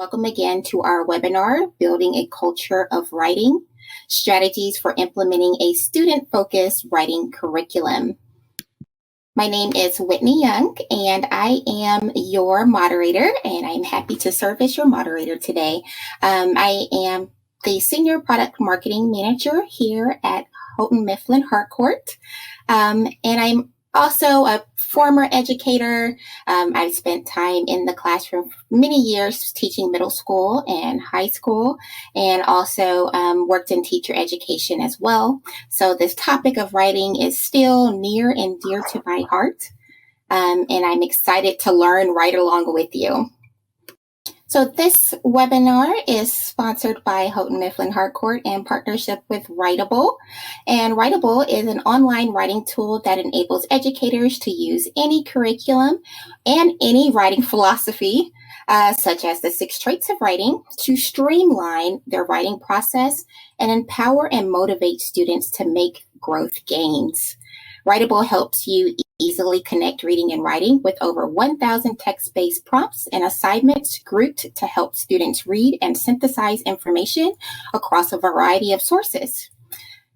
Welcome again to our webinar, Building a Culture of Writing, Strategies for Implementing a Student-Focused Writing Curriculum. My name is Whitney Young, and I am your moderator, and I'm happy to serve as your moderator today. I am the Senior Product Marketing Manager here at Houghton Mifflin Harcourt, and I'm also a former educator. I've spent time in the classroom for many years teaching middle school and high school, and also worked in teacher education as well. So this topic of writing is still near and dear to my heart, and I'm excited to learn right along with you. So this webinar is sponsored by Houghton Mifflin Harcourt in partnership with Writable. And Writable is an online writing tool that enables educators to use any curriculum and any writing philosophy, such as the 6 traits of writing, to streamline their writing process and empower and motivate students to make growth gains. Writable helps you easily connect reading and writing with over 1,000 text-based prompts and assignments grouped to help students read and synthesize information across a variety of sources.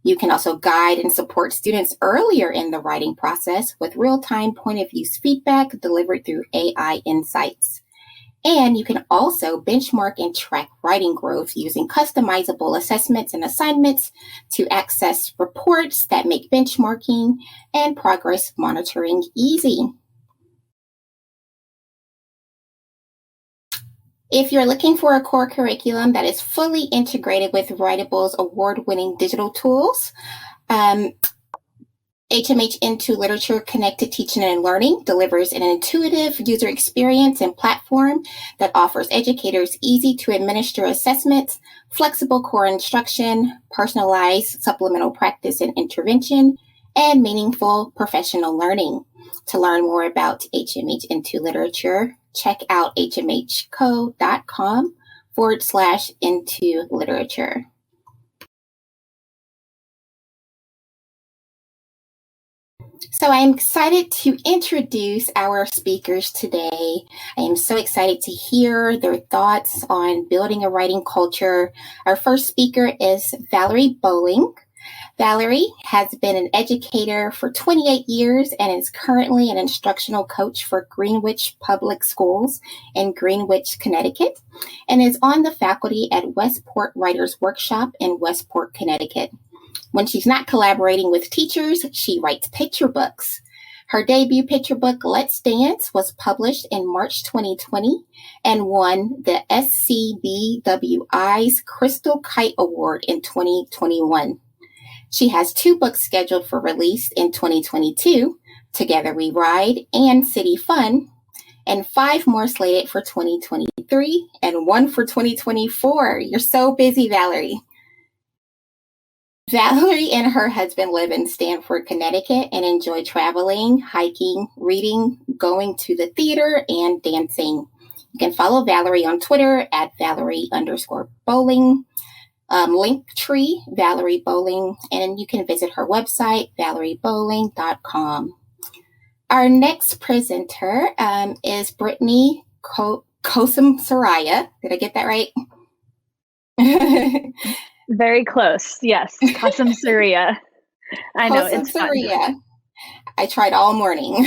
You can also guide and support students earlier in the writing process with real-time point-of-use feedback delivered through AI insights. And you can also benchmark and track writing growth using customizable assessments and assignments to access reports that make benchmarking and progress monitoring easy. If you're looking for a core curriculum that is fully integrated with Writable's award-winning digital tools, HMH Into Literature Connected Teaching and Learning delivers an intuitive user experience and platform that offers educators easy to administer assessments, flexible core instruction, personalized supplemental practice and intervention, and meaningful professional learning. To learn more about HMH Into Literature, check out hmhco.com/into literature. So I'm excited to introduce our speakers today. I am so excited to hear their thoughts on building a writing culture. Our first speaker is Valerie Bowling. Valerie has been an educator for 28 years and is currently an instructional coach for Greenwich Public Schools in Greenwich, Connecticut, and is on the faculty at Westport Writers Workshop in Westport, Connecticut. When she's not collaborating with teachers, she writes picture books. Her debut picture book, Let's Dance, was published in March 2020 and won the SCBWI's Crystal Kite Award in 2021. She has 2 books scheduled for release in 2022, Together We Ride and City Fun, and 5 more slated for 2023 and 1 for 2024. You're so busy, Valerie. Valerie and her husband live in Stamford, Connecticut, and enjoy traveling, hiking, reading, going to the theater, and dancing. You can follow Valerie on Twitter at Valerie_Bowling, Linktree, Valerie Bowling, and you can visit her website, valeriebowling.com. Our next presenter is Brittany Kosumsuriya. Did I get that right? Very close. Yes. Kosumsuriya. I know. It's fun. I tried all morning.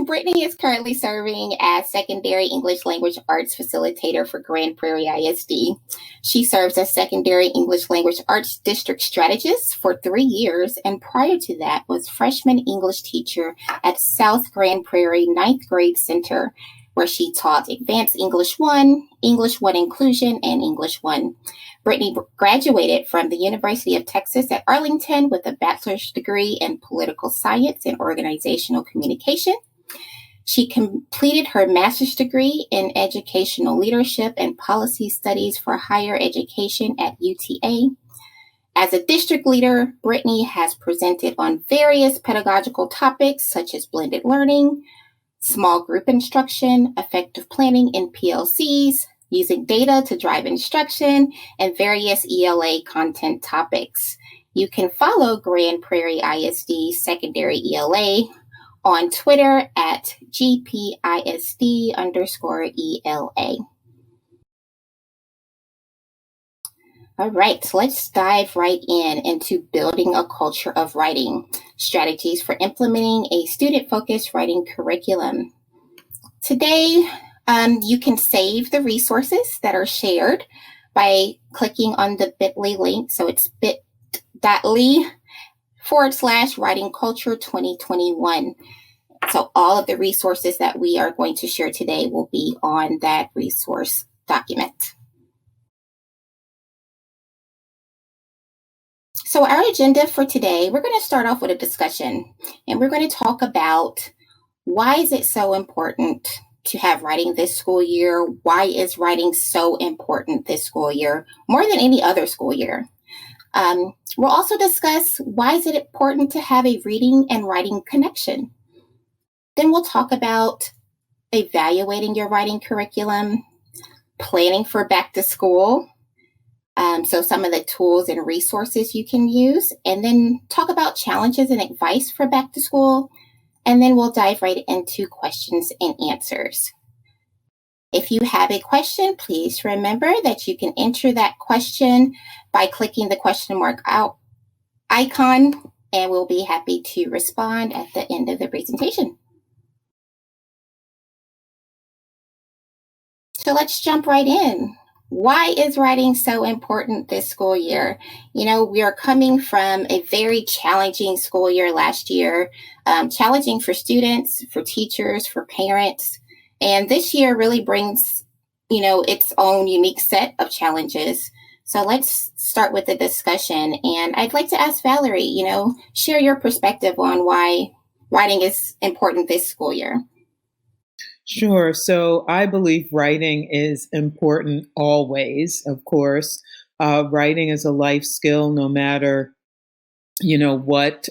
Brittany is currently serving as secondary English language arts facilitator for Grand Prairie ISD. She serves as secondary English language arts district strategist for 3 years, and prior to that was freshman English teacher at South Grand Prairie 9th Grade Center, where she taught Advanced English 1, English 1 Inclusion, and English 1. Brittany graduated from the University of Texas at Arlington with a bachelor's degree in political science and organizational communication. She completed her master's degree in educational leadership and policy studies for higher education at UTA. As a district leader, Brittany has presented on various pedagogical topics such as blended learning, small group instruction, effective planning in PLCs, using data to drive instruction, and various ELA content topics. You can follow Grand Prairie ISD Secondary ELA on Twitter at GPISD_ELA. All right, so let's dive right into building a culture of writing, strategies for implementing a student-focused writing curriculum. Today, you can save the resources that are shared by clicking on the bit.ly link. So it's bit.ly/writing culture 2021. So all of the resources that we are going to share today will be on that resource document. So our agenda for today, we're going to start off with a discussion, and we're going to talk about why is it so important to have writing this school year? Why is writing so important this school year, more than any other school year? We'll also discuss why is it important to have a reading and writing connection. Then we'll talk about evaluating your writing curriculum, planning for back to school, so some of the tools and resources you can use, and then talk about challenges and advice for back to school, and then we'll dive right into questions and answers. If you have a question, please remember that you can enter that question by clicking the question mark out icon, and we'll be happy to respond at the end of the presentation. So let's jump right in. Why is writing so important this school year? You know, we are coming from a very challenging school year last year, challenging for students, for teachers, for parents. And this year really brings, its own unique set of challenges. So let's start with the discussion. And I'd like to ask Valerie, share your perspective on why writing is important this school year. Sure. So I believe writing is important always, of course. Writing is a life skill no matter, what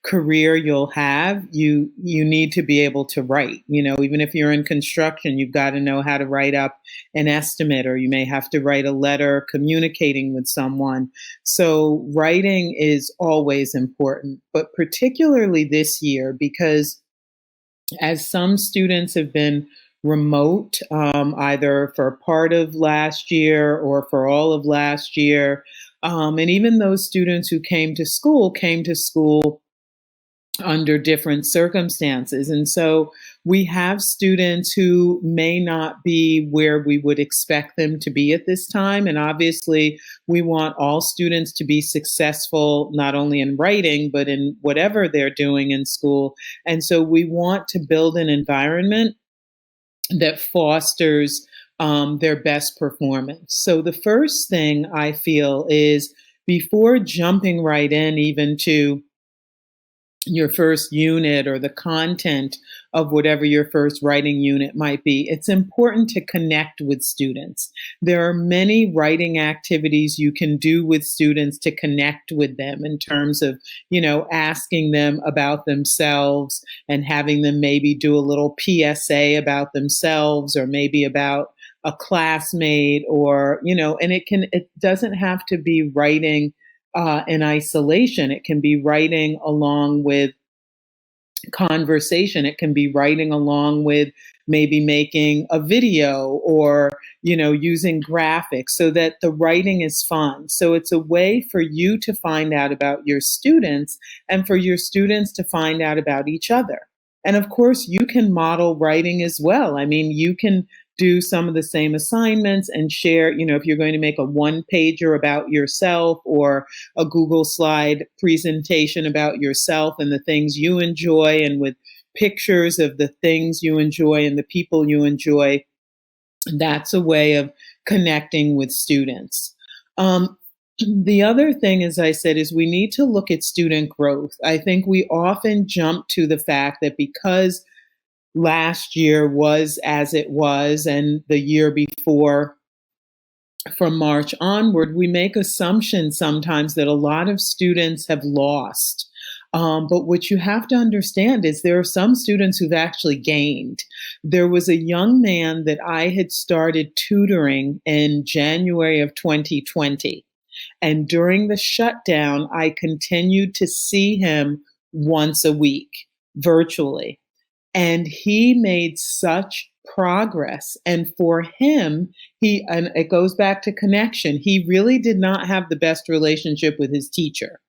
career you'll have. You need to be able to write. Even if you're in construction, you've got to know how to write up an estimate, or you may have to write a letter communicating with someone. So writing is always important, but particularly this year, because as some students have been remote, either for part of last year or for all of last year, and even those students who came to school under different circumstances. And so we have students who may not be where we would expect them to be at this time. And obviously, we want all students to be successful, not only in writing, but in whatever they're doing in school. And so we want to build an environment that fosters their best performance. So the first thing I feel is, before jumping right in even to your first unit or the content of whatever your first writing unit might be, it's important to connect with students. There are many writing activities you can do with students to connect with them, in terms of, asking them about themselves and having them maybe do a little PSA about themselves, or maybe about a classmate, or, and it doesn't have to be writing in isolation. It can be writing along with conversation. It can be writing along with maybe making a video, or, using graphics, so that the writing is fun. So it's a way for you to find out about your students, and for your students to find out about each other. And of course, you can model writing as well. I mean, you can do some of the same assignments and share, if you're going to make a one-pager about yourself, or a Google slide presentation about yourself and the things you enjoy, and with pictures of the things you enjoy and the people you enjoy, that's a way of connecting with students. The other thing, as I said, is we need to look at student growth. I think we often jump to the fact that because last year was as it was, and the year before, from March onward, we make assumptions sometimes that a lot of students have lost. But what you have to understand is there are some students who've actually gained. There was a young man that I had started tutoring in January of 2020. And during the shutdown, I continued to see him once a week. virtually. And he made such progress. And for him, and it goes back to connection, he really did not have the best relationship with his teacher.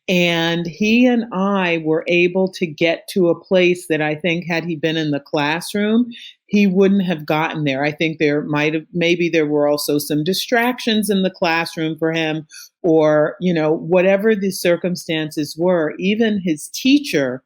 And he and I were able to get to a place that I think had he been in the classroom, he wouldn't have gotten there. I think maybe there were also some distractions in the classroom for him, or, whatever the circumstances were. Even his teacher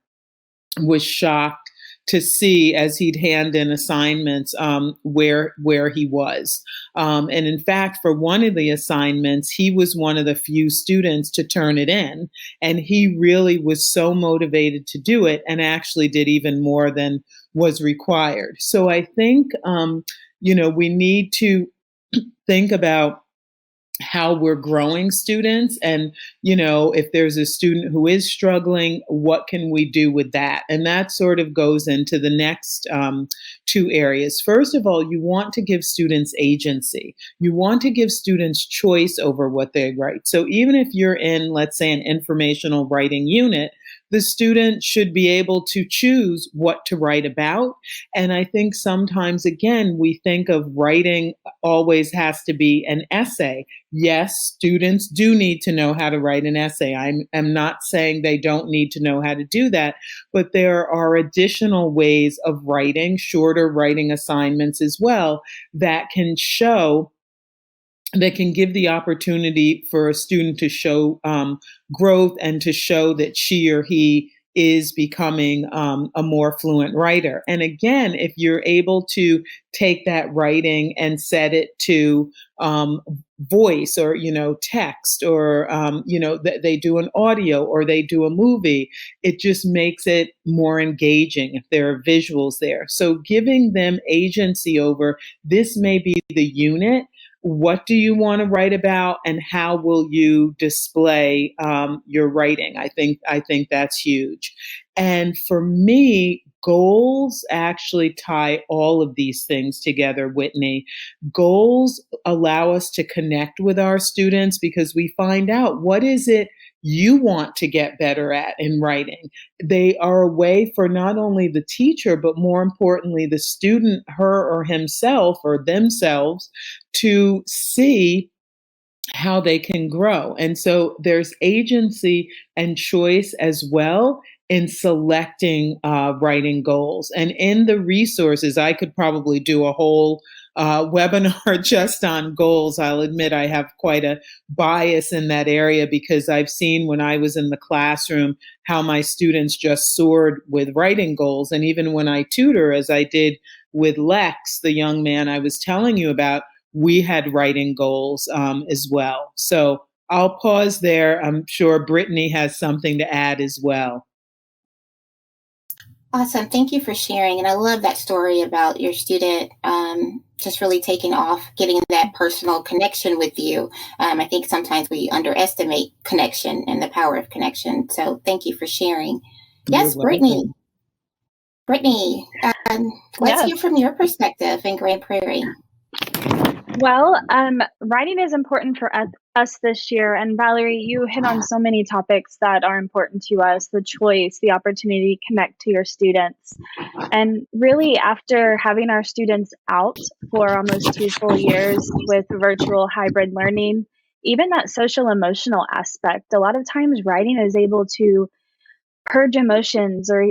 was shocked to see, as he'd hand in assignments, where he was. And in fact, for one of the assignments, he was one of the few students to turn it in. And he really was so motivated to do it, and actually did even more than was required. So I think, we need to think about how we're growing students, and if there's a student who is struggling, what can we do with that? And that sort of goes into the next two areas. First of all, you want to give students agency. You want to give students choice over what they write. So even if you're in, let's say, an informational writing unit, the student should be able to choose what to write about. And I think sometimes, again, we think of writing always has to be an essay. Yes, students do need to know how to write an essay. I'm not saying they don't need to know how to do that, but there are additional ways of writing, shorter writing assignments as well, that can give the opportunity for a student to show growth, and to show that she or he is becoming a more fluent writer. And again, if you're able to take that writing and set it to voice, or text, or they do an audio, or they do a movie, it just makes it more engaging if there are visuals there. So giving them agency over, this may be the unit. What do you want to write about, and how will you display your writing? I think that's huge. And for me, goals actually tie all of these things together, Whitney. Goals allow us to connect with our students, because we find out, what is it you want to get better at in writing? They are a way for not only the teacher, but more importantly, the student, her or himself or themselves, to see how they can grow. And so there's agency and choice as well in selecting writing goals. And in the resources, I could probably do a whole webinar just on goals. I'll admit I have quite a bias in that area, because I've seen, when I was in the classroom, how my students just soared with writing goals. And even when I tutor, as I did with Lex, the young man I was telling you about, we had writing goals as well. So I'll pause there. I'm sure Brittany has something to add as well. Awesome. Thank you for sharing. And I love that story about your student just really taking off, getting that personal connection with you. I think sometimes we underestimate connection and the power of connection. So thank you for sharing. Yes, Brittany. Brittany, let's hear from your perspective in Grand Prairie. Well, writing is important for us this year. And Valerie, you hit on so many topics that are important to us: the choice, the opportunity to connect to your students. And really, after having our students out for almost 2 full years with virtual hybrid learning, even that social emotional aspect, a lot of times writing is able to purge emotions, or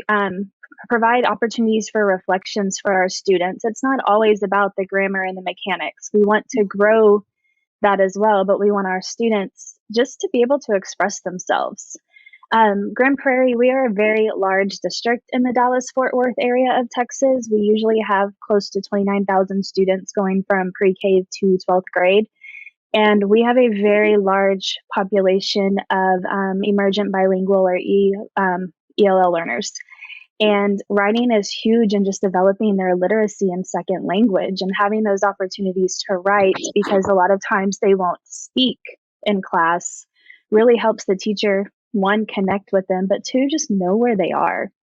provide opportunities for reflections for our students. It's not always about the grammar and the mechanics. We want to grow that as well, but we want our students just to be able to express themselves. Grand Prairie, we are a very large district in the Dallas-Fort Worth area of Texas. We usually have close to 29,000 students going from pre-K to 12th grade. And we have a very large population of emergent bilingual, or ELL learners. And writing is huge in just developing their literacy in second language, and having those opportunities to write, because a lot of times they won't speak in class, really helps the teacher, one, connect with them, but two, just know where they are.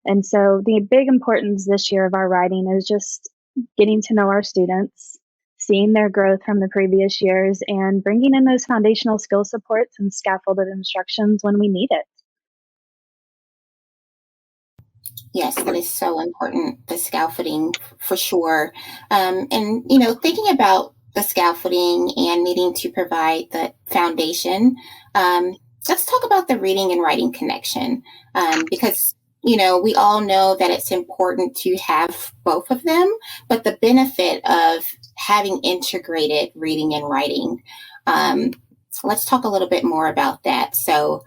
And so the big importance this year of our writing is just getting to know our students, seeing their growth from the previous years, and bringing in those foundational skill supports and scaffolded instructions when we need it. Yes, that is so important, the scaffolding for sure. And, thinking about the scaffolding and needing to provide the foundation, let's talk about the reading and writing connection, because, we all know that it's important to have both of them, but the benefit of having integrated reading and writing. So let's talk a little bit more about that. So,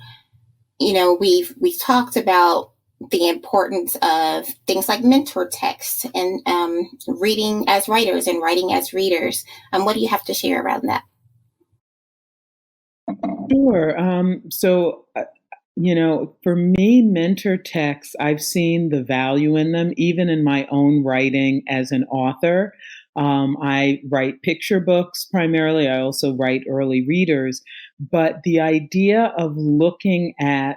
we've talked about the importance of things like mentor text and reading as writers and writing as readers. What do you have to share around that? Sure. For me, mentor texts, I've seen the value in them, even in my own writing as an author. I write picture books primarily. I also write early readers. But the idea of looking at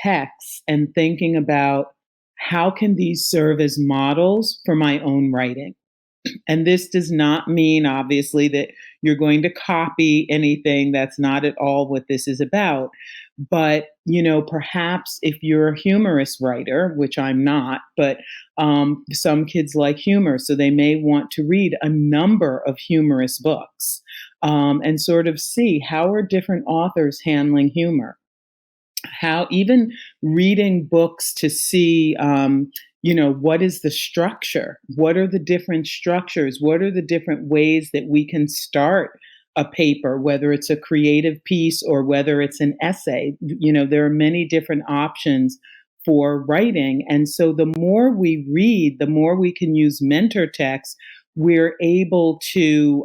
texts and thinking about how can these serve as models for my own writing? And this does not mean, obviously, that you're going to copy anything. That's not at all what this is about. But, perhaps if you're a humorous writer, which I'm not, but some kids like humor, so they may want to read a number of humorous books and sort of see how are different authors handling humor. How even reading books to see, what is the structure? What are the different structures? What are the different ways that we can start a paper, whether it's a creative piece or whether it's an essay? There are many different options for writing. And so the more we read, the more we can use mentor text, we're able to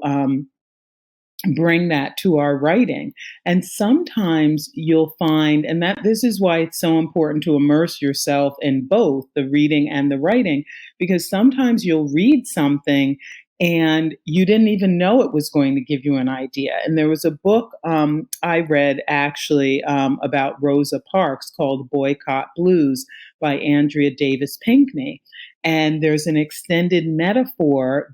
bring that to our writing. And sometimes you'll find, and that this is why it's so important to immerse yourself in both the reading and the writing, because sometimes you'll read something and you didn't even know it was going to give you an idea. And there was a book I read actually about Rosa Parks called Boycott Blues by Andrea Davis Pinkney. And there's an extended metaphor,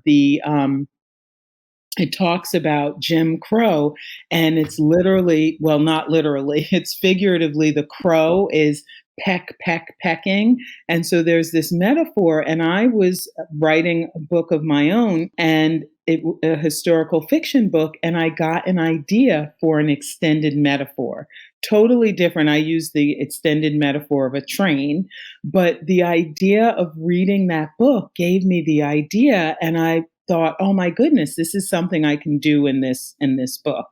it talks about Jim Crow, and it's literally, well, not literally, it's figuratively, the crow is pecking. And so there's this metaphor, and I was writing a book of my own, and a historical fiction book, and I got an idea for an extended metaphor. Totally different. I used the extended metaphor of a train, but the idea of reading that book gave me the idea, and I thought, oh my goodness, this is something I can do in this book.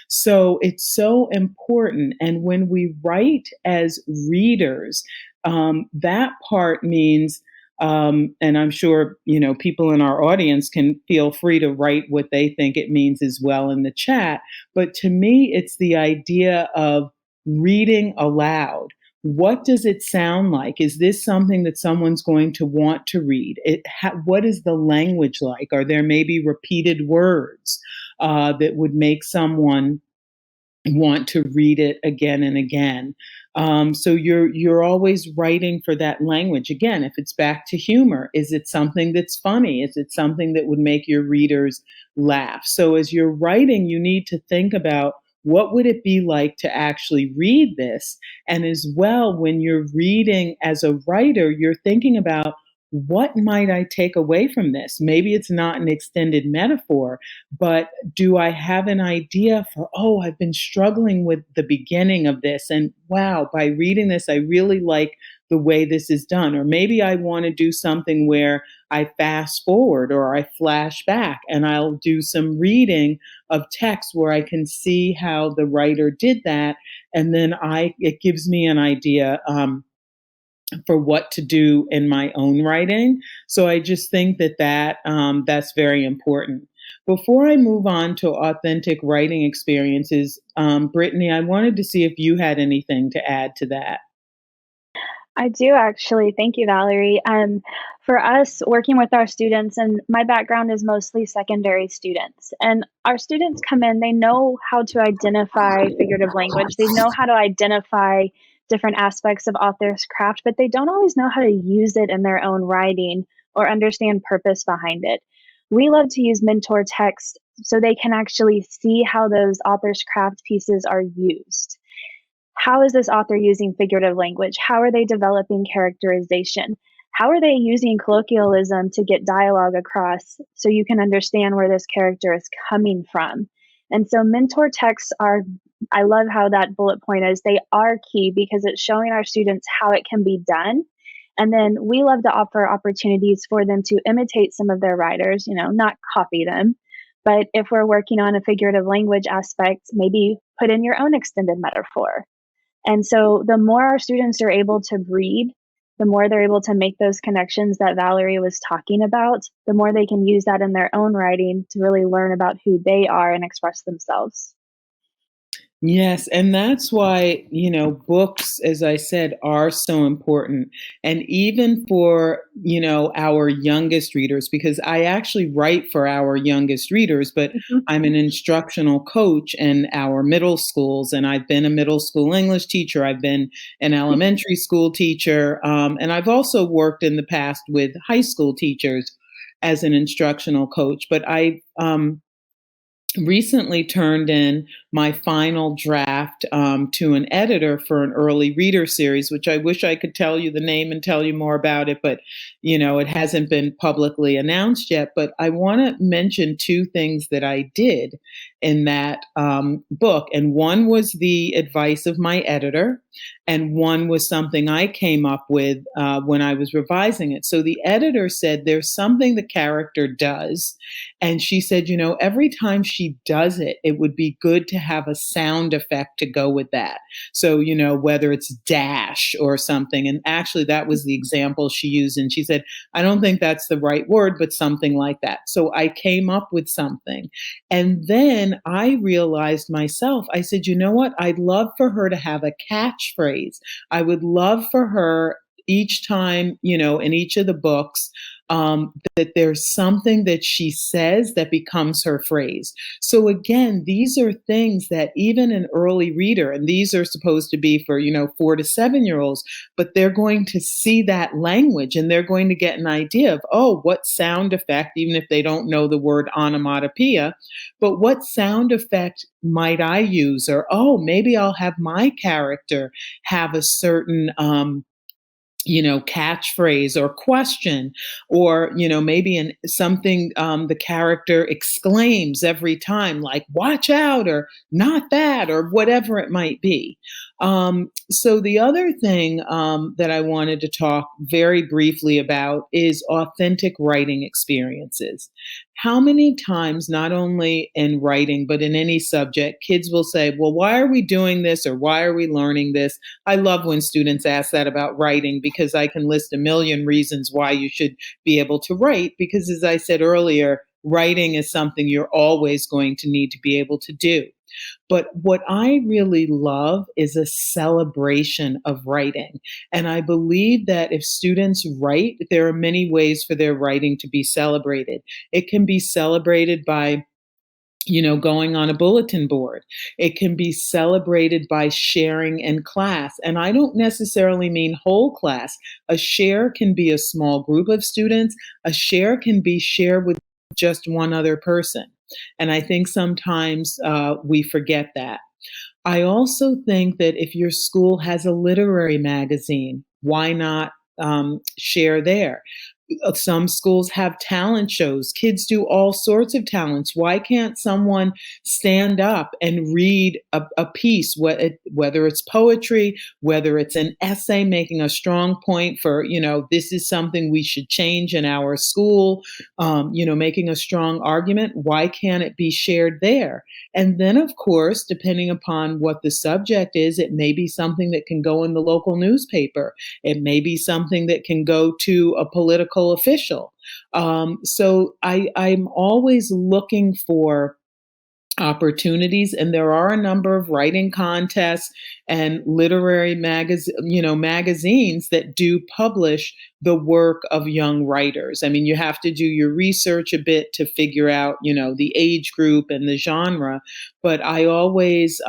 So it's so important. And when we write as readers, that part means, and I'm sure people in our audience can feel free to write what they think it means as well in the chat. But to me, it's the idea of reading aloud. What does it sound like? Is this something that someone's going to want to read? What is the language like? Are there maybe repeated words that would make someone want to read it again and again? So you're always writing for that language. Again, if it's back to humor, is it something that's funny? Is it something that would make your readers laugh? So as you're writing, you need to think about, what would it be like to actually read this? And as well, when you're reading as a writer, you're thinking about, what might I take away from this? Maybe it's not an extended metaphor, but do I have an idea for, I've been struggling with the beginning of this, and wow, by reading this, I really like the way this is done. Or maybe I want to do something where I fast forward or I flash back, and I'll do some reading of text where I can see how the writer did that. And then it gives me an idea for what to do in my own writing. So I just think that's very important. Before I move on to authentic writing experiences, Brittany, I wanted to see if you had anything to add to that. I do actually. Thank you, Valerie. For us working with our students, and my background is mostly secondary students, and our students come in, they know how to identify figurative language. They know how to identify different aspects of author's craft, but they don't always know how to use it in their own writing or understand purpose behind it. We love to use mentor text so they can actually see how those author's craft pieces are used. How is this author using figurative language? How are they developing characterization? how are they using colloquialism to get dialogue across so you can understand where this character is coming from? And so mentor texts are, I love how that bullet point is, they are key because it's showing our students how it can be done. And then we love to offer opportunities for them to imitate some of their writers, not copy them. But if we're working on a figurative language aspect, maybe put in your own extended metaphor. And so the more our students are able to read, the more they're able to make those connections that Valerie was talking about, the more they can use that in their own writing to really learn about who they are and express themselves. Yes, and that's why, books, as I said, are so important. And even for, our youngest readers, because I actually write for our youngest readers, but I'm an instructional coach in our middle schools, and I've been a middle school English teacher. I've been an elementary school teacher, and I've also worked in the past with high school teachers as an instructional coach. But I recently turned in my final draft to an editor for an early reader series, which I wish I could tell you the name and tell you more about it, but it hasn't been publicly announced yet. But I want to mention two things that I did in that book. And one was the advice of my editor, and one was something I came up with when I was revising it. So the editor said there's something the character does. And she said, every time she does it, it would be good to have a sound effect to go with that. So, whether it's dash or something. And actually, that was the example she used. And she said, I don't think that's the right word, but something like that. So I came up with something. And then I realized myself, I said, you know what? I'd love for her to have a catchphrase. I would love for her each time, in each of the books, that there's something that she says that becomes her phrase. So again, these are things that even an early reader, and these are supposed to be for, 4 to 7-year-olds, but they're going to see that language and they're going to get an idea of, oh, what sound effect, even if they don't know the word onomatopoeia, but what sound effect might I use? Or, oh, maybe I'll have my character have a certain, catchphrase or question, or, maybe in something the character exclaims every time, like, watch out, or not that, or whatever it might be. So the other thing that I wanted to talk very briefly about is authentic writing experiences. How many times, not only in writing, but in any subject, kids will say, well, why are we doing this? Or why are we learning this? I love when students ask that about writing, because I can list a million reasons why you should be able to write. Because as I said earlier, writing is something you're always going to need to be able to do. But what I really love is a celebration of writing. And I believe that if students write, there are many ways for their writing to be celebrated. It can be celebrated by going on a bulletin board. It can be celebrated by sharing in class. And I don't necessarily mean whole class. A share can be a small group of students. A share can be shared with just one other person. And I think sometimes we forget that. I also think that if your school has a literary magazine, why not share there? Some schools have talent shows. Kids do all sorts of talents. Why can't someone stand up and read a piece, whether it's poetry, whether it's an essay making a strong point for, this is something we should change in our school, making a strong argument. Why can't it be shared there? And then, of course, depending upon what the subject is, it may be something that can go in the local newspaper. It may be something that can go to a political official. So I'm always looking for opportunities, and there are a number of writing contests and literary magazines that do publish the work of young writers. I mean, you have to do your research a bit to figure out, the age group and the genre, but I always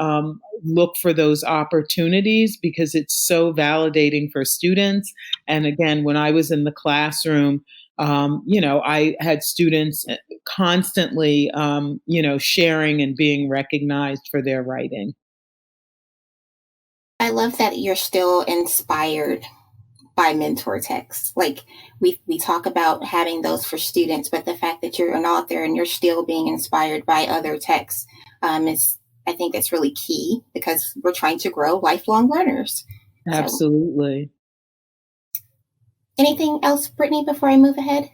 look for those opportunities because it's so validating for students. And again, when I was in the classroom, I had students constantly, sharing and being recognized for their writing. I love that you're still inspired by mentor texts. Like we talk about having those for students, but the fact that you're an author and you're still being inspired by other texts is, I think that's really key because we're trying to grow lifelong learners. Absolutely. So, anything else, Brittany, before I move ahead?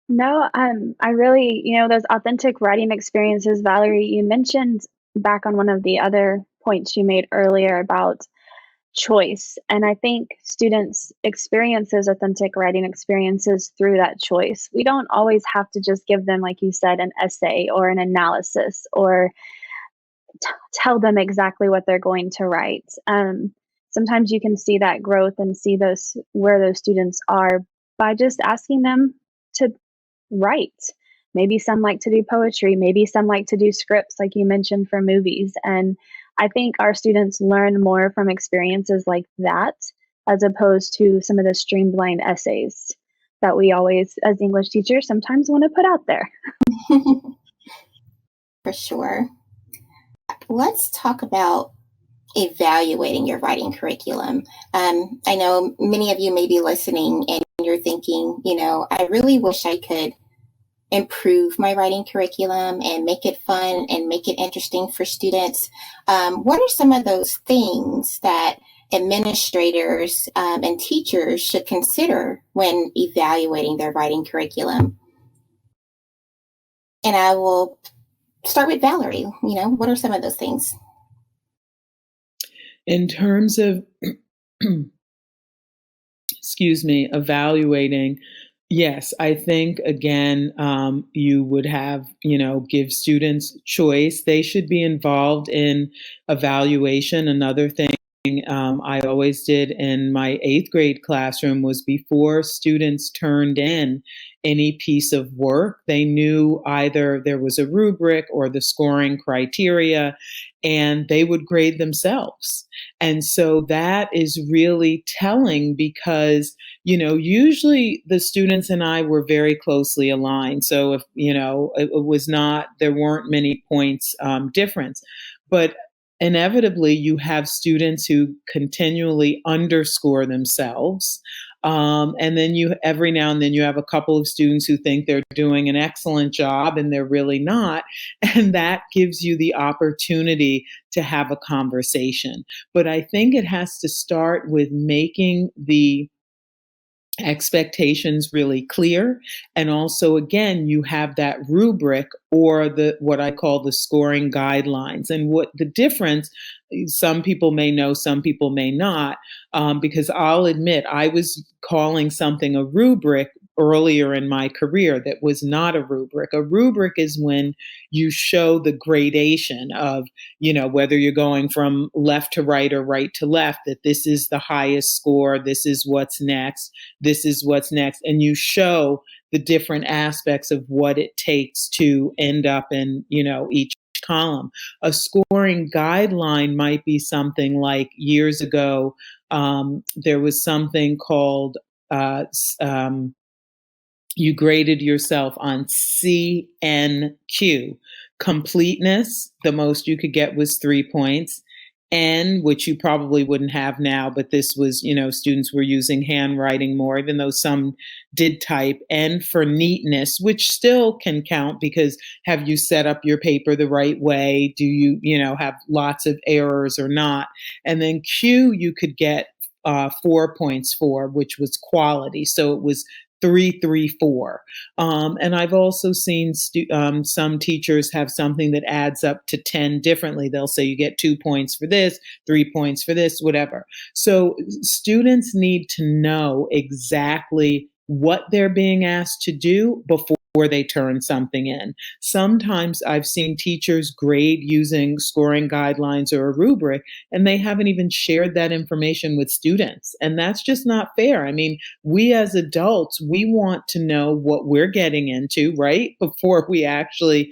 No, I really, those authentic writing experiences, Valerie, you mentioned back on one of the other points you made earlier about choice. And I think students experience those authentic writing experiences through that choice. We don't always have to just give them, like you said, an essay or an analysis or tell them exactly what they're going to write. Sometimes you can see that growth and see where those students are by just asking them to write. Maybe some like to do poetry, maybe some like to do scripts, like you mentioned, for movies. And I think our students learn more from experiences like that, as opposed to some of the streamlined essays that we always, as English teachers, sometimes want to put out there. For sure. Let's talk about evaluating your writing curriculum. I know many of you may be listening and you're thinking, I really wish I could improve my writing curriculum and make it fun and make it interesting for students. What are some of those things that administrators and teachers should consider when evaluating their writing curriculum? And I will start with Valerie. What are some of those things? In terms of, evaluating, yes, I think, again, you would have, give students choice. They should be involved in evaluation. Another thing I always did in my 8th grade classroom was before students turned in any piece of work, they knew either there was a rubric or the scoring criteria, and they would grade themselves. And so that is really telling because, usually the students and I were very closely aligned. So if, it was not, there weren't many points difference. But inevitably, you have students who continually underscore themselves. And then every now and then you have a couple of students who think they're doing an excellent job and they're really not. And that gives you the opportunity to have a conversation. But I think it has to start with making the expectations really clear. And also, again, you have that rubric or what I call the scoring guidelines. And what the difference, some people may know, some people may not, because I'll admit I was calling something a rubric earlier in my career that was not a rubric. A rubric is when you show the gradation of, whether you're going from left to right or right to left, that this is the highest score, this is what's next, this is what's next. And you show the different aspects of what it takes to end up in, each column. A scoring guideline might be something like years ago, there was something called you graded yourself on CNQ. Completeness, the most you could get was 3 points. N, which you probably wouldn't have now, but this was, students were using handwriting more, even though some did type. N for neatness, which still can count because have you set up your paper the right way? Do you, have lots of errors or not? And then Q, you could get 4 points for, which was quality. So it was 3, 3, 4. And I've also seen some teachers have something that adds up to 10 differently. They'll say you get 2 points for this, 3 points for this, whatever. So students need to know exactly what they're being asked to do before they turn something in. Sometimes I've seen teachers grade using scoring guidelines or a rubric, and they haven't even shared that information with students. And that's just not fair. I mean, we as adults, we want to know what we're getting into, right? Before we actually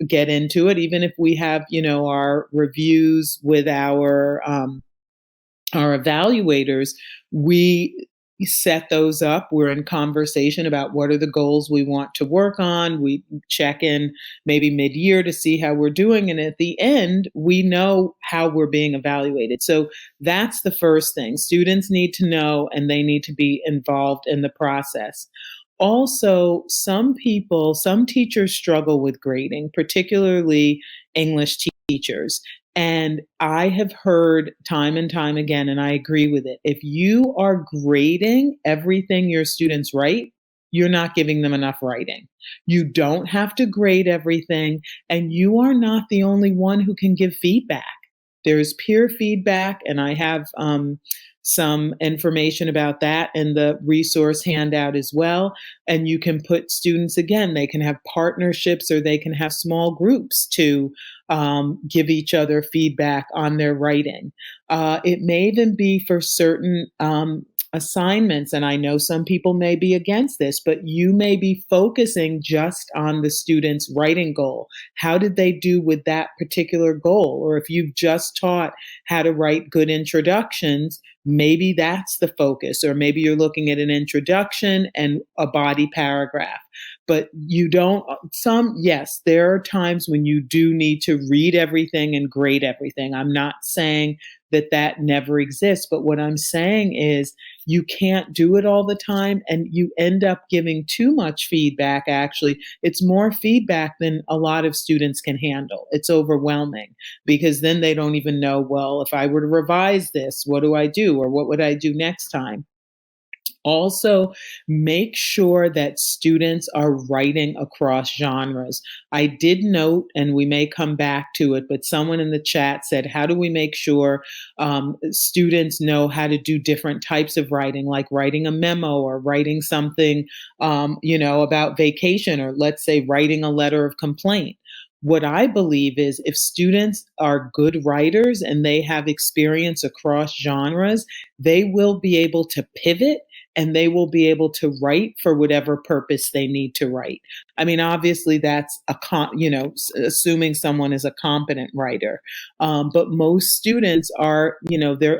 get into it, even if we have, our reviews with our evaluators, we set those up. We're in conversation about what are the goals we want to work on. We check in maybe mid-year to see how we're doing. And at the end, we know how we're being evaluated. So that's the first thing. Students need to know, and they need to be involved in the process. Also, some teachers struggle with grading, particularly English teachers. And I have heard time and time again, and I agree with it. If you are grading everything your students write, you're not giving them enough writing. You don't have to grade everything, and you are not the only one who can give feedback. There's peer feedback, and I have some information about that in the resource handout as well. And you can put students, again, they can have partnerships or they can have small groups to give each other feedback on their writing. It may even be for certain assignments, and I know some people may be against this, but you may be focusing just on the student's writing goal. How did they do with that particular goal? Or if you've just taught how to write good introductions, maybe that's the focus, or maybe you're looking at an introduction and a body paragraph. But yes, there are times when you do need to read everything and grade everything. I'm not saying that never exists, but what I'm saying is you can't do it all the time, and you end up giving too much feedback. Actually, it's more feedback than a lot of students can handle. It's overwhelming because then they don't even know, well, if I were to revise this, what do I do? Or what would I do next time? Also, make sure that students are writing across genres. I did note, and we may come back to it, but someone in the chat said, how do we make sure students know how to do different types of writing, like writing a memo or writing something, about vacation, or let's say writing a letter of complaint? What I believe is if students are good writers and they have experience across genres, they will be able to pivot and they will be able to write for whatever purpose they need to write. I mean, obviously that's assuming someone is a competent writer. But most students are,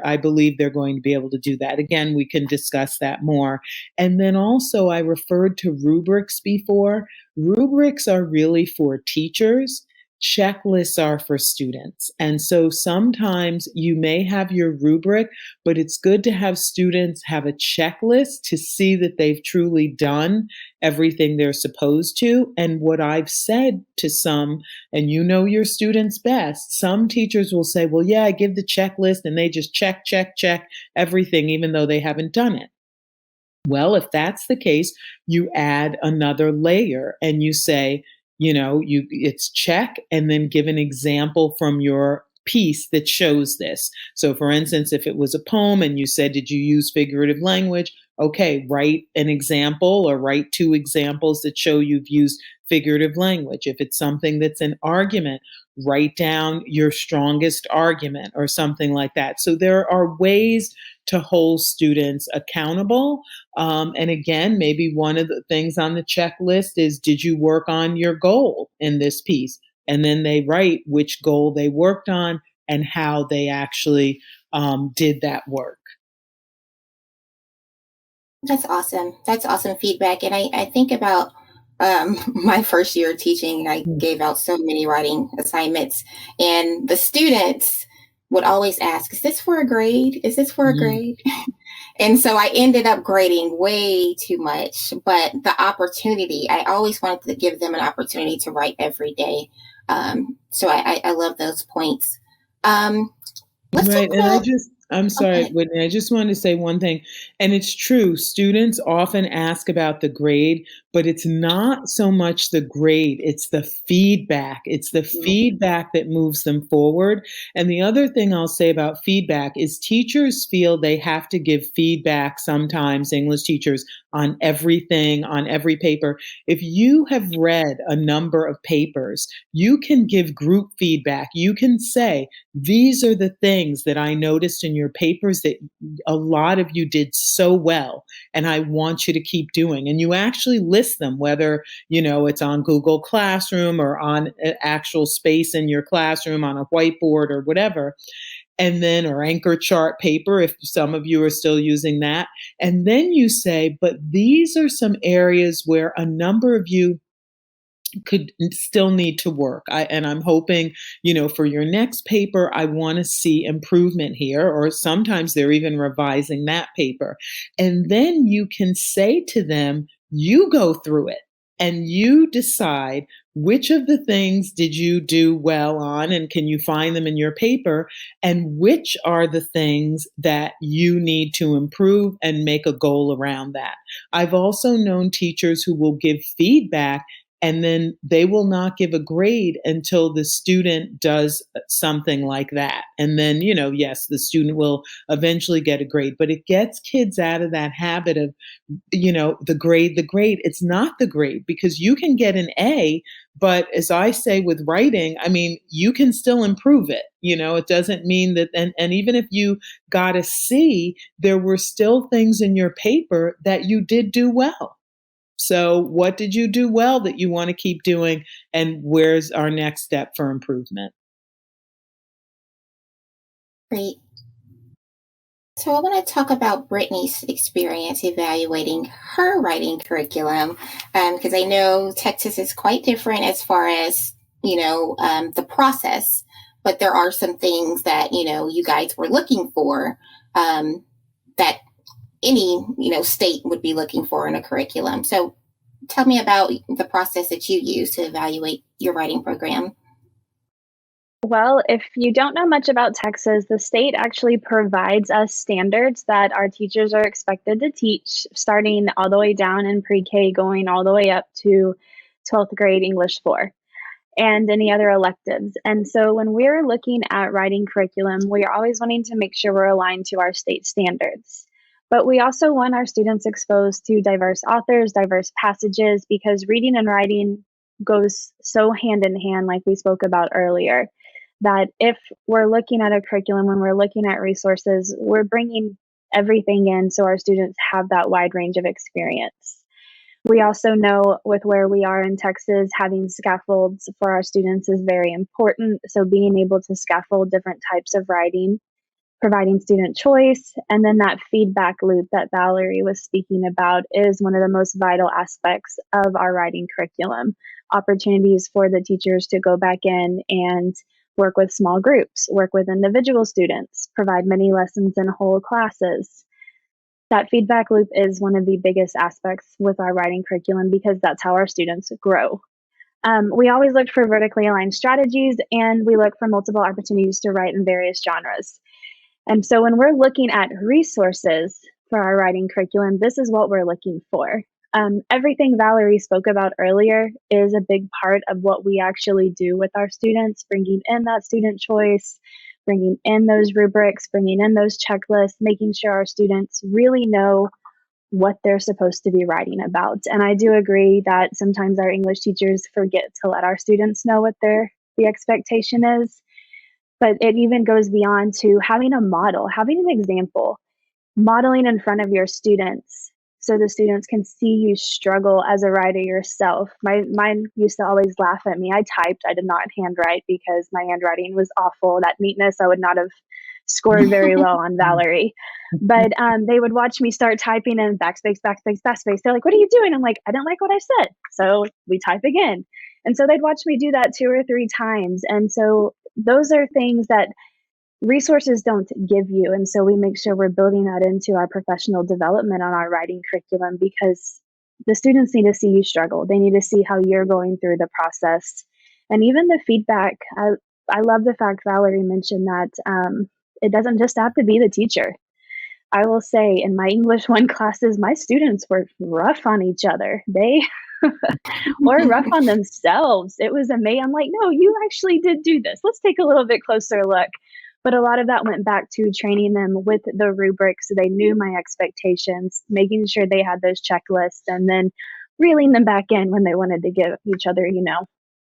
I believe they're going to be able to do that. Again, we can discuss that more. And then also I referred to rubrics before. Rubrics are really for teachers. Checklists are for students. And so sometimes you may have your rubric, but it's good to have students have a checklist to see that they've truly done everything they're supposed to. And what I've said to some, and you know your students best, some teachers will say, well, yeah, I give the checklist and they just check everything, even though they haven't done it. Well, if that's the case, you add another layer and you say, it's check and then give an example from your piece that shows this. So for instance, if it was a poem and you said, did you use figurative language? Okay, write an example or write 2 examples that show you've used figurative language. If it's something that's an argument, write down your strongest argument or something like that. So there are ways to hold students accountable. And again, maybe one of the things on the checklist is, did you work on your goal in this piece? And then they write which goal they worked on and how they actually did that work. That's awesome. That's awesome feedback. And I think about my first year teaching, and I gave out so many writing assignments, and the students would always ask, is this for a grade? Is this for a grade? And so I ended up grading way too much, but the opportunity, I always wanted to give them an opportunity to write every day. So I love those points. Let's talk about, I'm sorry, Whitney, I just wanted to say one thing. And it's true, students often ask about the grade, but it's not so much the grade, it's the feedback. It's the feedback that moves them forward. And the other thing I'll say about feedback is teachers feel they have to give feedback sometimes, English teachers, on everything, on every paper. If you have read a number of papers, you can give group feedback. You can say, these are the things that I noticed in your papers that a lot of you did so well, and I want you to keep doing. And you actually list them, whether, it's on Google Classroom or on an actual space in your classroom, on a whiteboard or whatever. and then, or anchor chart paper, if some of you are still using that. And then you say, but these are some areas where a number of you could still need to work. And I'm hoping, for your next paper, I want to see improvement here, or sometimes they're even revising that paper. And then you can say to them, you go through it and you decide which of the things did you do well on, and can you find them in your paper, and which are the things that you need to improve and make a goal around that. I've also known teachers who will give feedback and then they will not give a grade until the student does something like that. And then, yes, the student will eventually get a grade, but it gets kids out of that habit of, the grade. It's not the grade, because you can get an A, but as I say with writing, you can still improve it. It doesn't mean that, and even if you got a C, there were still things in your paper that you did do well. So what did you do well that you want to keep doing? And where's our next step for improvement? Great. So I want to talk about Brittany's experience evaluating her writing curriculum, because I know Texas is quite different as far as, the process, but there are some things that, you guys were looking for that any, state would be looking for in a curriculum. So tell me about the process that you use to evaluate your writing program. Well, if you don't know much about Texas, the state actually provides us standards that our teachers are expected to teach, starting all the way down in pre-K, going all the way up to 12th grade English 4 and any other electives. And so when we're looking at writing curriculum, we are always wanting to make sure we're aligned to our state standards. But we also want our students exposed to diverse authors, diverse passages, because reading and writing goes so hand in hand, like we spoke about earlier, that if we're looking at a curriculum, when we're looking at resources, we're bringing everything in so our students have that wide range of experience. We also know with where we are in Texas, having scaffolds for our students is very important. So being able to scaffold different types of writing, providing student choice, and then that feedback loop that Valerie was speaking about is one of the most vital aspects of our writing curriculum. Opportunities for the teachers to go back in and work with small groups, work with individual students, provide mini lessons in whole classes. That feedback loop is one of the biggest aspects with our writing curriculum, because that's how our students grow. We always look for vertically aligned strategies, and we look for multiple opportunities to write in various genres. And so when we're looking at resources for our writing curriculum, this is what we're looking for. Everything Valerie spoke about earlier is a big part of what we actually do with our students, bringing in that student choice, bringing in those rubrics, bringing in those checklists, making sure our students really know what they're supposed to be writing about. And I do agree that sometimes our English teachers forget to let our students know what the expectation is. But it even goes beyond to having a model, having an example, modeling in front of your students so the students can see you struggle as a writer yourself. Mine used to always laugh at me. I typed, I did not handwrite because my handwriting was awful. That neatness, I would not have scored very well on Valerie. But they would watch me start typing and backspace, backspace, backspace. They're like, what are you doing? I'm like, I didn't like what I said. So we type again. And so they'd watch me do that 2 or 3 times. And so those are things that resources don't give you. And so we make sure we're building that into our professional development on our writing curriculum, because the students need to see you struggle. They need to see how you're going through the process. And even the feedback, I love the fact Valerie mentioned that it doesn't just have to be the teacher. I will say in my English 1 classes, my students were rough on each other. They or rough on themselves. It was amazing. I'm like, no, you actually did do this. Let's take a little bit closer look. But a lot of that went back to training them with the rubrics so they knew my expectations, making sure they had those checklists, and then reeling them back in when they wanted to give each other,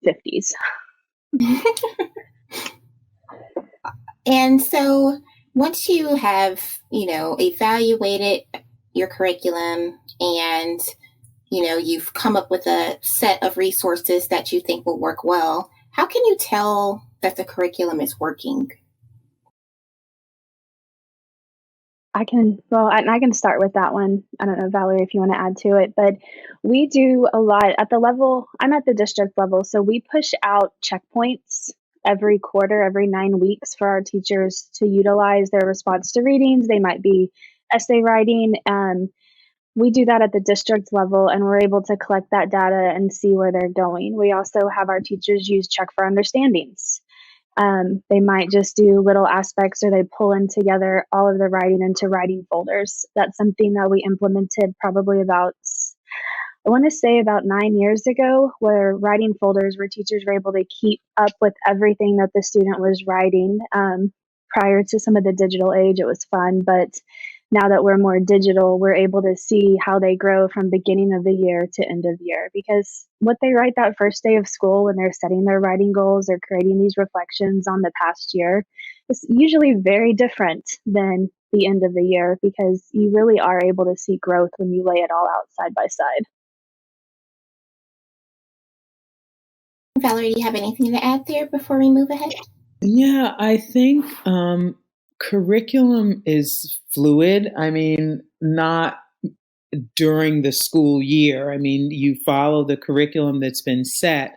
50s. And so once you have, evaluated your curriculum and, you've come up with a set of resources that you think will work well, how can you tell that the curriculum is working? I can start with that one. I don't know, Valerie, if you want to add to it, but we do a lot at the level, I'm at the district level, so we push out checkpoints every quarter, every 9 weeks for our teachers to utilize their response to readings. They might be essay writing. We do that at the district level, and we're able to collect that data and see where they're going. We also have our teachers use check for understandings. They might just do little aspects, or they pull in together all of the writing into writing folders. That's something that we implemented probably about, I want to say about 9 years ago, where writing folders where teachers were able to keep up with everything that the student was writing. Prior to some of the digital age, it was fun, but now that we're more digital, we're able to see how they grow from beginning of the year to end of year, because what they write that first day of school when they're setting their writing goals or creating these reflections on the past year is usually very different than the end of the year, because you really are able to see growth when you lay it all out side by side. Valerie, do you have anything to add there before we move ahead? Yeah, I think curriculum is fluid. I mean, not during the school year. I mean, you follow the curriculum that's been set,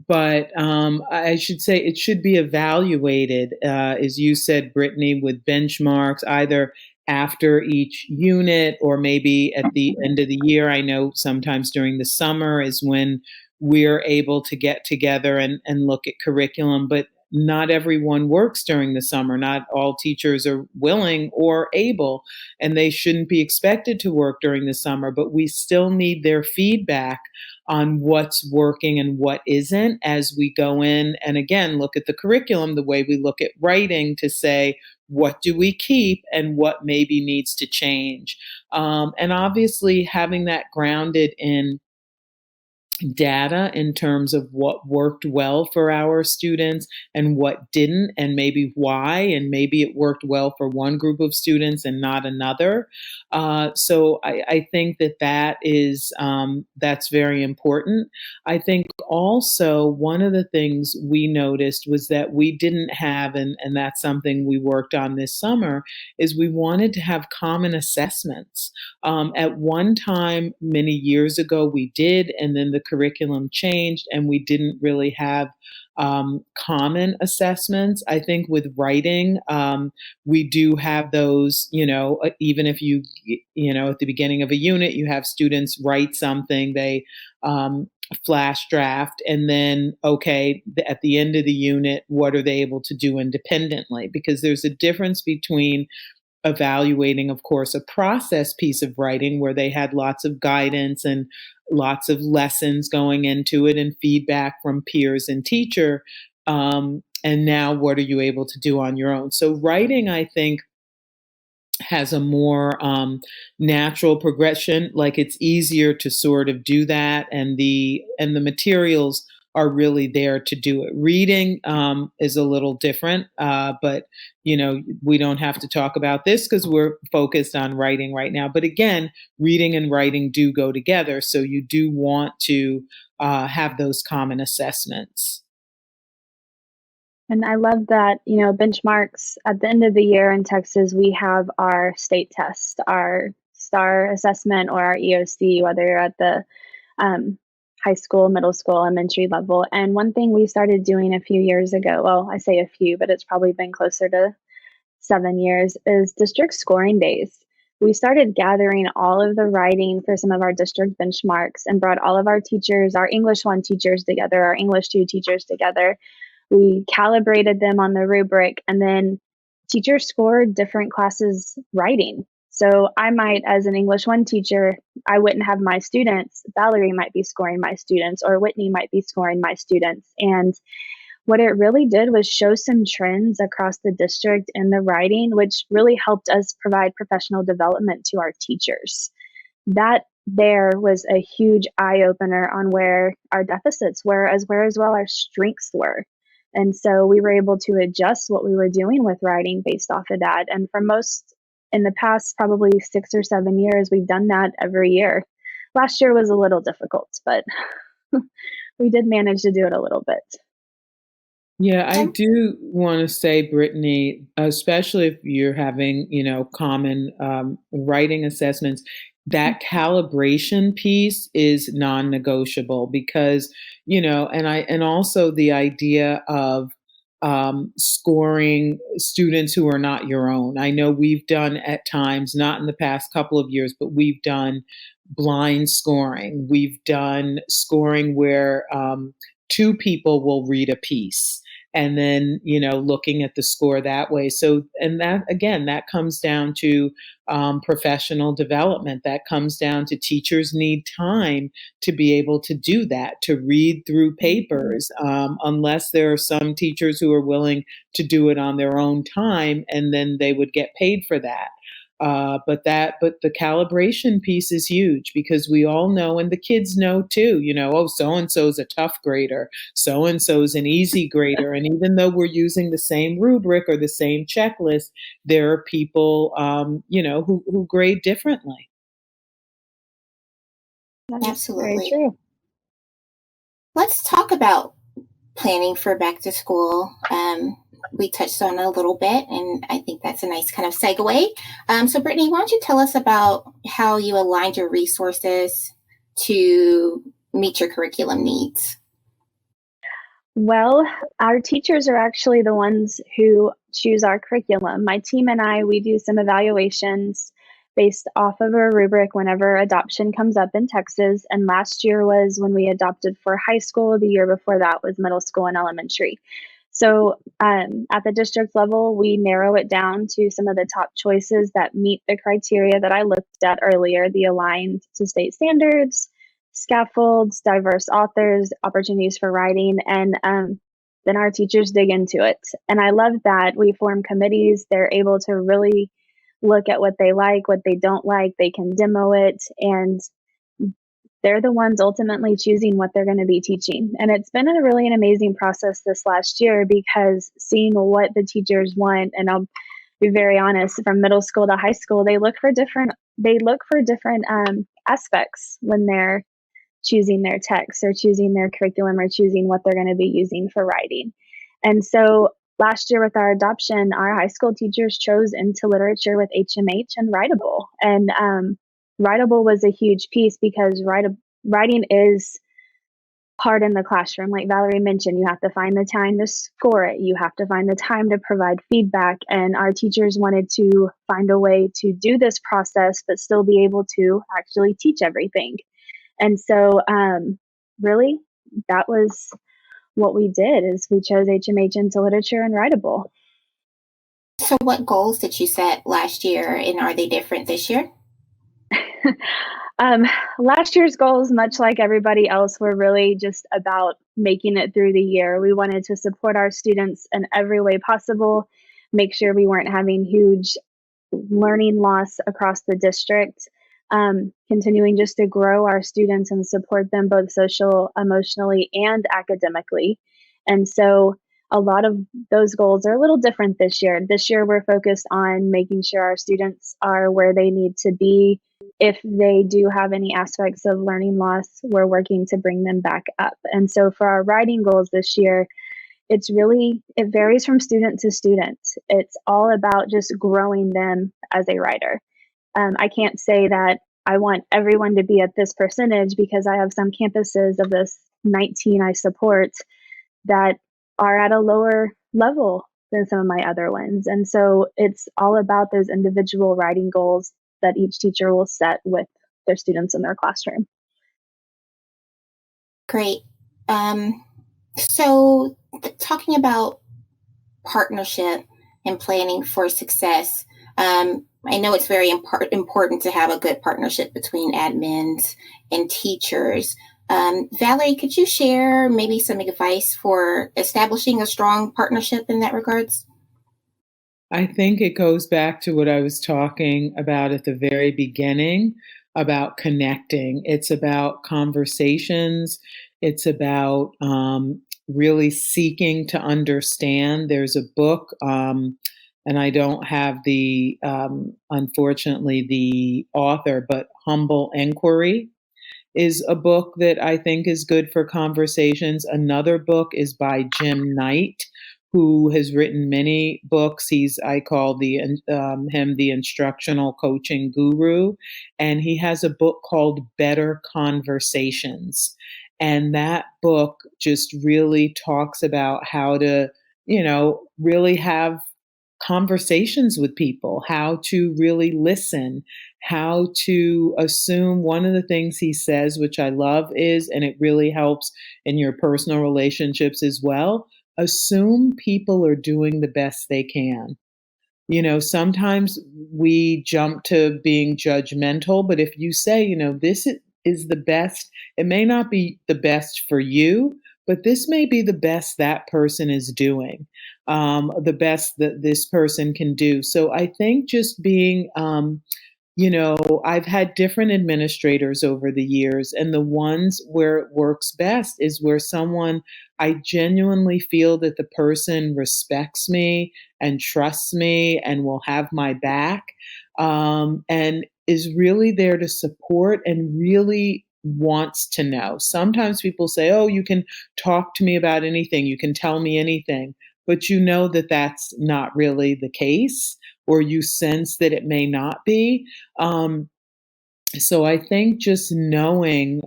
but I should say it should be evaluated, as you said, Brittany, with benchmarks, either after each unit or maybe at the end of the year. I know sometimes during the summer is when we're able to get together and look at curriculum, but not everyone works during the summer. Not all teachers are willing or able, and they shouldn't be expected to work during the summer, but we still need their feedback on what's working and what isn't as we go in and again look at the curriculum the way we look at writing to say, what do we keep and what maybe needs to change? And obviously having that grounded in data in terms of what worked well for our students and what didn't, and maybe why, and maybe it worked well for one group of students and not another. So I think that is that's very important. I think also one of the things we noticed was that we didn't have, and that's something we worked on this summer, is we wanted to have common assessments. At one time, many years ago, we did, and then the curriculum changed, and we didn't really have common assessments. I think with writing, we do have those, even if at the beginning of a unit, you have students write something, they flash draft, and then, okay, at the end of the unit, what are they able to do independently? Because there's a difference between evaluating, of course, a process piece of writing where they had lots of guidance and lots of lessons going into it and feedback from peers and teacher. And now what are you able to do on your own? So writing, I think, has a more natural progression. Like it's easier to sort of do that, and the materials are really there to do it. Reading is a little different, but we don't have to talk about this because we're focused on writing right now. But again, reading and writing do go together, so you do want to have those common assessments. And I love that, benchmarks at the end of the year in Texas, we have our state test, our STAR assessment, or our EOC, whether you're at the high school, middle school, elementary level. And one thing we started doing a few years ago, well, I say a few, but it's probably been closer to 7 years, is district scoring days. We started gathering all of the writing for some of our district benchmarks and brought all of our teachers, our English 1 teachers together, our English 2 teachers together. We calibrated them on the rubric, and then teachers scored different classes writing. So I might, as an English 1 teacher, I wouldn't have my students. Valerie might be scoring my students, or Whitney might be scoring my students. And what it really did was show some trends across the district in the writing, which really helped us provide professional development to our teachers. That there was a huge eye opener on where our deficits were, as well our strengths were. And so we were able to adjust what we were doing with writing based off of that. And for most, in the past probably 6 or 7 years, we've done that every year. Last year was a little difficult, but we did manage to do it a little bit. Yeah, I do want to say, Brittany, especially if you're having, common writing assessments, that calibration piece is non-negotiable because, and also the idea of scoring students who are not your own. I know we've done at times, not in the past couple of years, but we've done blind scoring. We've done scoring where two people will read a piece and then looking at the score that way. So, and that again, that comes down to professional development. That comes down to teachers need time to be able to do that, to read through papers, unless there are some teachers who are willing to do it on their own time, and then they would get paid for that. But the calibration piece is huge because we all know, and the kids know too, oh, so and so's a tough grader, so and so's an easy grader. And even though we're using the same rubric or the same checklist, there are people, who grade differently. Absolutely. Very true. Let's talk about planning for back to school. We touched on it a little bit, and I think that's a nice kind of segue. So, Brittany, why don't you tell us about how you aligned your resources to meet your curriculum needs? Well, our teachers are actually the ones who choose our curriculum. My team and I, we do some evaluations based off of a rubric whenever adoption comes up in Texas. And last year was when we adopted for high school. The year before that was middle school and elementary. So at the district level, we narrow it down to some of the top choices that meet the criteria that I looked at earlier, the aligned to state standards, scaffolds, diverse authors, opportunities for writing, and then our teachers dig into it. And I love that we form committees. They're able to really look at what they like, what they don't like. They can demo it, and they're the ones ultimately choosing what they're going to be teaching. And it's been an amazing process this last year because seeing what the teachers want, and I'll be very honest, from middle school to high school, they look for different aspects when they're choosing their text or choosing their curriculum or choosing what they're going to be using for writing. And so last year with our adoption, our high school teachers chose into literature with HMH and Writable. And Writable was a huge piece because writing is hard in the classroom. Like Valerie mentioned, you have to find the time to score it. You have to find the time to provide feedback. And our teachers wanted to find a way to do this process, but still be able to actually teach everything. And so really, that was what we did, is we chose HMH into literature and Writable. So what goals did you set last year, and are they different this year? Last year's goals, much like everybody else, were really just about making it through the year. We wanted to support our students in every way possible, make sure we weren't having huge learning loss across the district, continuing just to grow our students and support them both social, emotionally, and academically. And so a lot of those goals are a little different this year. This year, we're focused on making sure our students are where they need to be. If they do have any aspects of learning loss, we're working to bring them back up. And so for our writing goals this year, it varies from student to student. It's all about just growing them as a writer. I can't say that I want everyone to be at this percentage because I have some campuses of this 19 I support that are at a lower level than some of my other ones. And so it's all about those individual writing goals that each teacher will set with their students in their classroom. Great. So talking about partnership and planning for success, I know it's very important to have a good partnership between admins and teachers. Valerie, could you share maybe some advice for establishing a strong partnership in that regards? I think it goes back to what I was talking about at the very beginning about connecting. It's about conversations. It's about really seeking to understand. There's a book, and I don't have unfortunately, the author, but Humble Inquiry. is a book that I think is good for conversations. Another book is by Jim Knight, who has written many books. I call him the instructional coaching guru, and he has a book called Better Conversations. And that book just really talks about how to, really have conversations with people, how to really listen, how to assume. One of the things he says, which I love, is, and it really helps in your personal relationships as well, assume people are doing the best they can. Sometimes we jump to being judgmental, but if you say, this is the best, it may not be the best for you, but this may be the best that person is doing, the best that this person can do. So I think just being, I've had different administrators over the years, and the ones where it works best is where I genuinely feel that the person respects me and trusts me and will have my back, and is really there to support and really wants to know. Sometimes people say, oh, you can talk to me about anything, you can tell me anything, but you know that that's not really the case, or you sense that it may not be. So I think just knowing,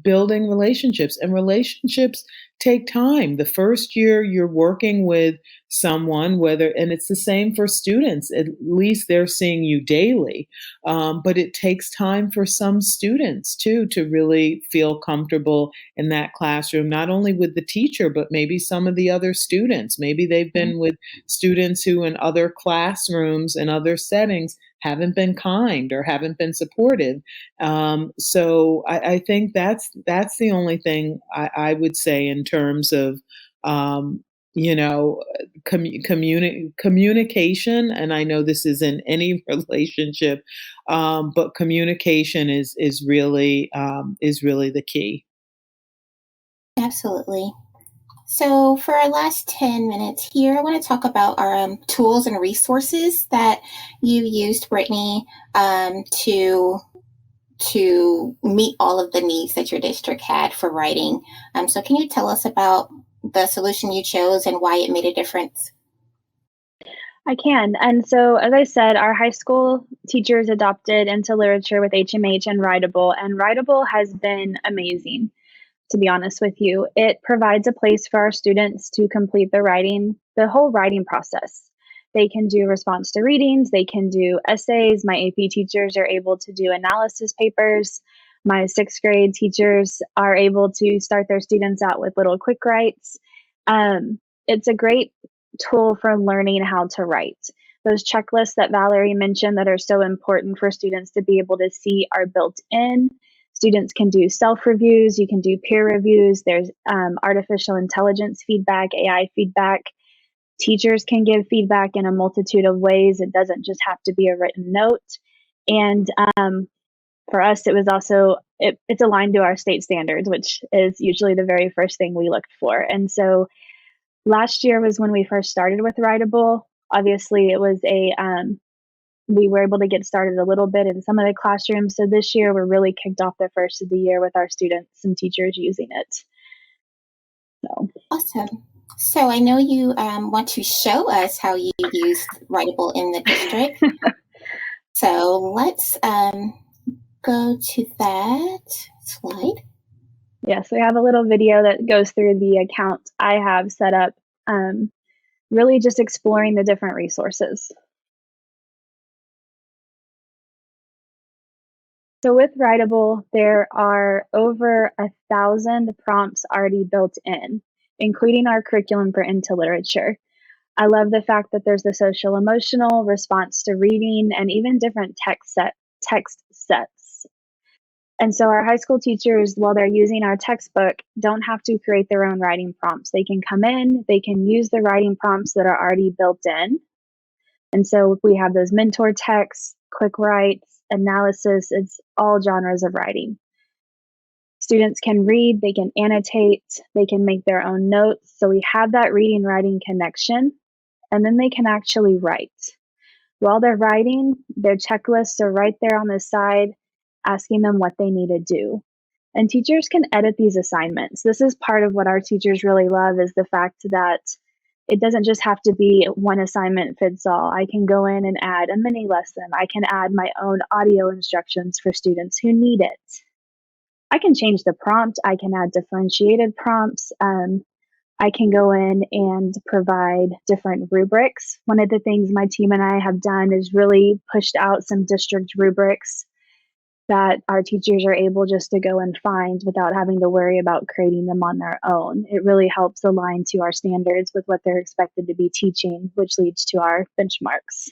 building relationships, and relationships take time. The first year you're working with someone, and it's the same for students, at least they're seeing you daily. But it takes time for some students too, to really feel comfortable in that classroom, not only with the teacher, but maybe some of the other students. Maybe they've been with students who in other classrooms and other settings haven't been kind or haven't been supportive. So I think that's the only thing I would say in terms of, communication. And I know this is in any relationship, but communication is really the key. Absolutely. So for our last 10 minutes here, I want to talk about our tools and resources that you used, Brittany, to meet all of the needs that your district had for writing. So can you tell us about the solution you chose and why it made a difference? I can. And so, as I said, our high school teachers adopted into literature with HMH and Writable, and Writable has been amazing, to be honest with you. It provides a place for our students to complete the whole writing process. They can do response to readings, they can do essays. My AP teachers are able to do analysis papers. My 6th grade teachers are able to start their students out with little quick writes. It's a great tool for learning how to write. Those checklists that Valerie mentioned that are so important for students to be able to see are built in. Students can do self-reviews, you can do peer reviews, there's artificial intelligence feedback, AI feedback. Teachers can give feedback in a multitude of ways. It doesn't just have to be a written note. And for us, it was also, it's aligned to our state standards, which is usually the very first thing we looked for. And so last year was when we first started with Writable. Obviously, it was we were able to get started a little bit in some of the classrooms. So this year, we're really kicked off the first of the year with our students and teachers using it. So awesome. So I know you want to show us how you use Writable in the district. So let's go to that slide. Yes, we have a little video that goes through the account I have set up, really just exploring the different resources. So with Writable, there are over 1,000 prompts already built in, including our curriculum for Into Literature. I love the fact that there's the social emotional, response to reading, and even different text sets. And so our high school teachers, while they're using our textbook, don't have to create their own writing prompts. They can come in, they can use the writing prompts that are already built in. And so we have those mentor texts, quick writes, analysis, it's all genres of writing. Students can read, they can annotate, they can make their own notes. So we have that reading writing connection, and then they can actually write. While they're writing, their checklists are right there on the side. asking them what they need to do. And teachers can edit these assignments. This is part of what our teachers really love, is the fact that it doesn't just have to be one assignment fits all. I can go in and add a mini lesson. I can add my own audio instructions for students who need it. I can change the prompt. I can add differentiated prompts. I can go in and provide different rubrics. One of the things my team and I have done is really pushed out some district rubrics that our teachers are able just to go and find without having to worry about creating them on their own. It really helps align to our standards with what they're expected to be teaching, which leads to our benchmarks.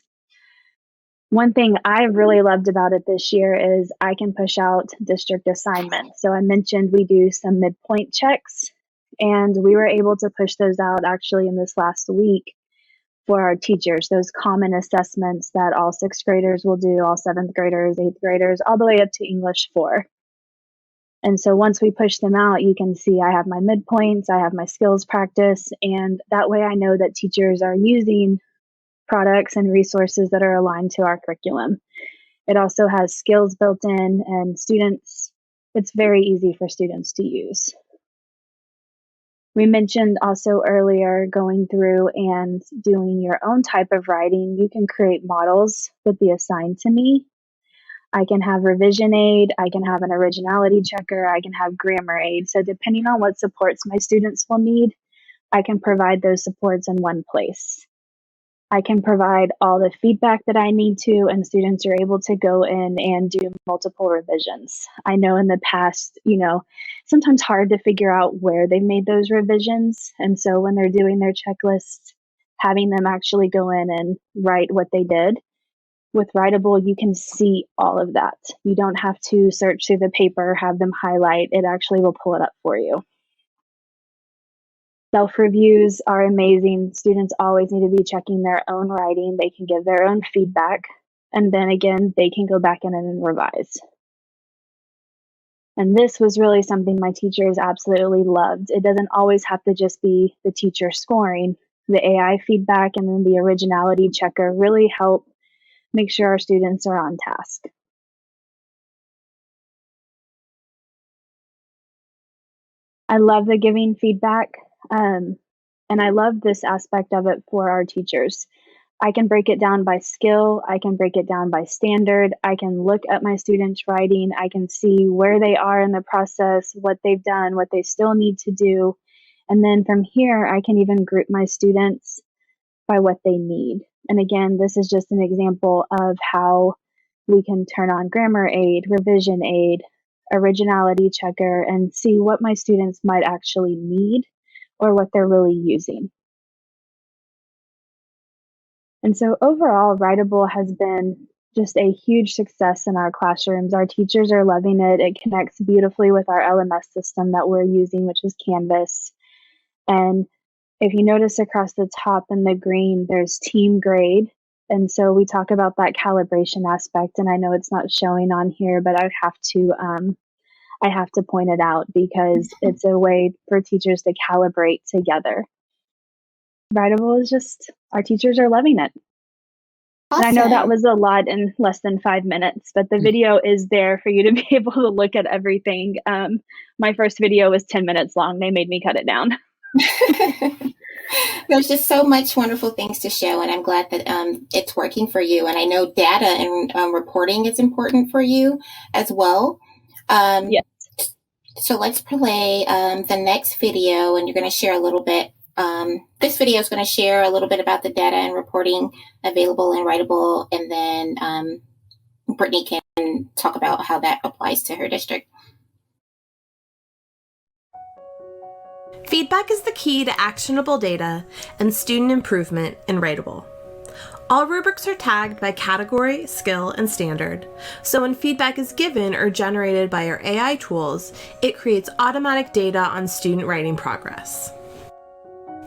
One thing I've really loved about it this year is I can push out district assignments. So I mentioned we do some midpoint checks, and we were able to push those out actually in this last week for our teachers, those common assessments that all 6th graders will do, all 7th graders, 8th graders, all the way up to English 4. And so once we push them out, you can see I have my midpoints, I have my skills practice, and that way I know that teachers are using products and resources that are aligned to our curriculum. It also has skills built in, and students, it's very easy for students to use. We mentioned also earlier going through and doing your own type of writing. You can create models that be assigned to me. I can have revision aid, I can have an originality checker, I can have grammar aid. So depending on what supports my students will need, I can provide those supports in one place. I can provide all the feedback that I need to, and students are able to go in and do multiple revisions. I know in the past, sometimes hard to figure out where they made those revisions. And so when they're doing their checklists, having them actually go in and write what they did. With Writable, you can see all of that. You don't have to search through the paper, have them highlight. It actually will pull it up for you. Self-reviews are amazing. Students always need to be checking their own writing. They can give their own feedback. And then again, they can go back in and revise. And this was really something my teachers absolutely loved. It doesn't always have to just be the teacher scoring. The AI feedback and then the originality checker really help make sure our students are on task. I love the giving feedback. And I love this aspect of it for our teachers. I can break it down by skill. I can break it down by standard. I can look at my students' writing. I can see where they are in the process, what they've done, what they still need to do. And then from here, I can even group my students by what they need. And again, this is just an example of how we can turn on grammar aid, revision aid, originality checker, and see what my students might actually need or what they're really using. And so overall, Writable has been just a huge success in our classrooms. Our teachers are loving it. It connects beautifully with our LMS system that we're using, which is Canvas. And if you notice across the top in the green, there's team grade. And so we talk about that calibration aspect. And I know it's not showing on here, but I have to point it out because it's a way for teachers to calibrate together. Writable is just, our teachers are loving it. Awesome. And I know that was a lot in less than 5 minutes, but the video is there for you to be able to look at everything. My first video was 10 minutes long. They made me cut it down. There's just so much wonderful things to show, and I'm glad that it's working for you. And I know data and reporting is important for you as well. Yes. So let's play the next video, and you're going to share a little bit. This video is going to share a little bit about the data and reporting available in Writable, and then Brittany can talk about how that applies to her district. Feedback is the key to actionable data and student improvement in Writable. All rubrics are tagged by category, skill, and standard, so when feedback is given or generated by our AI tools, it creates automatic data on student writing progress.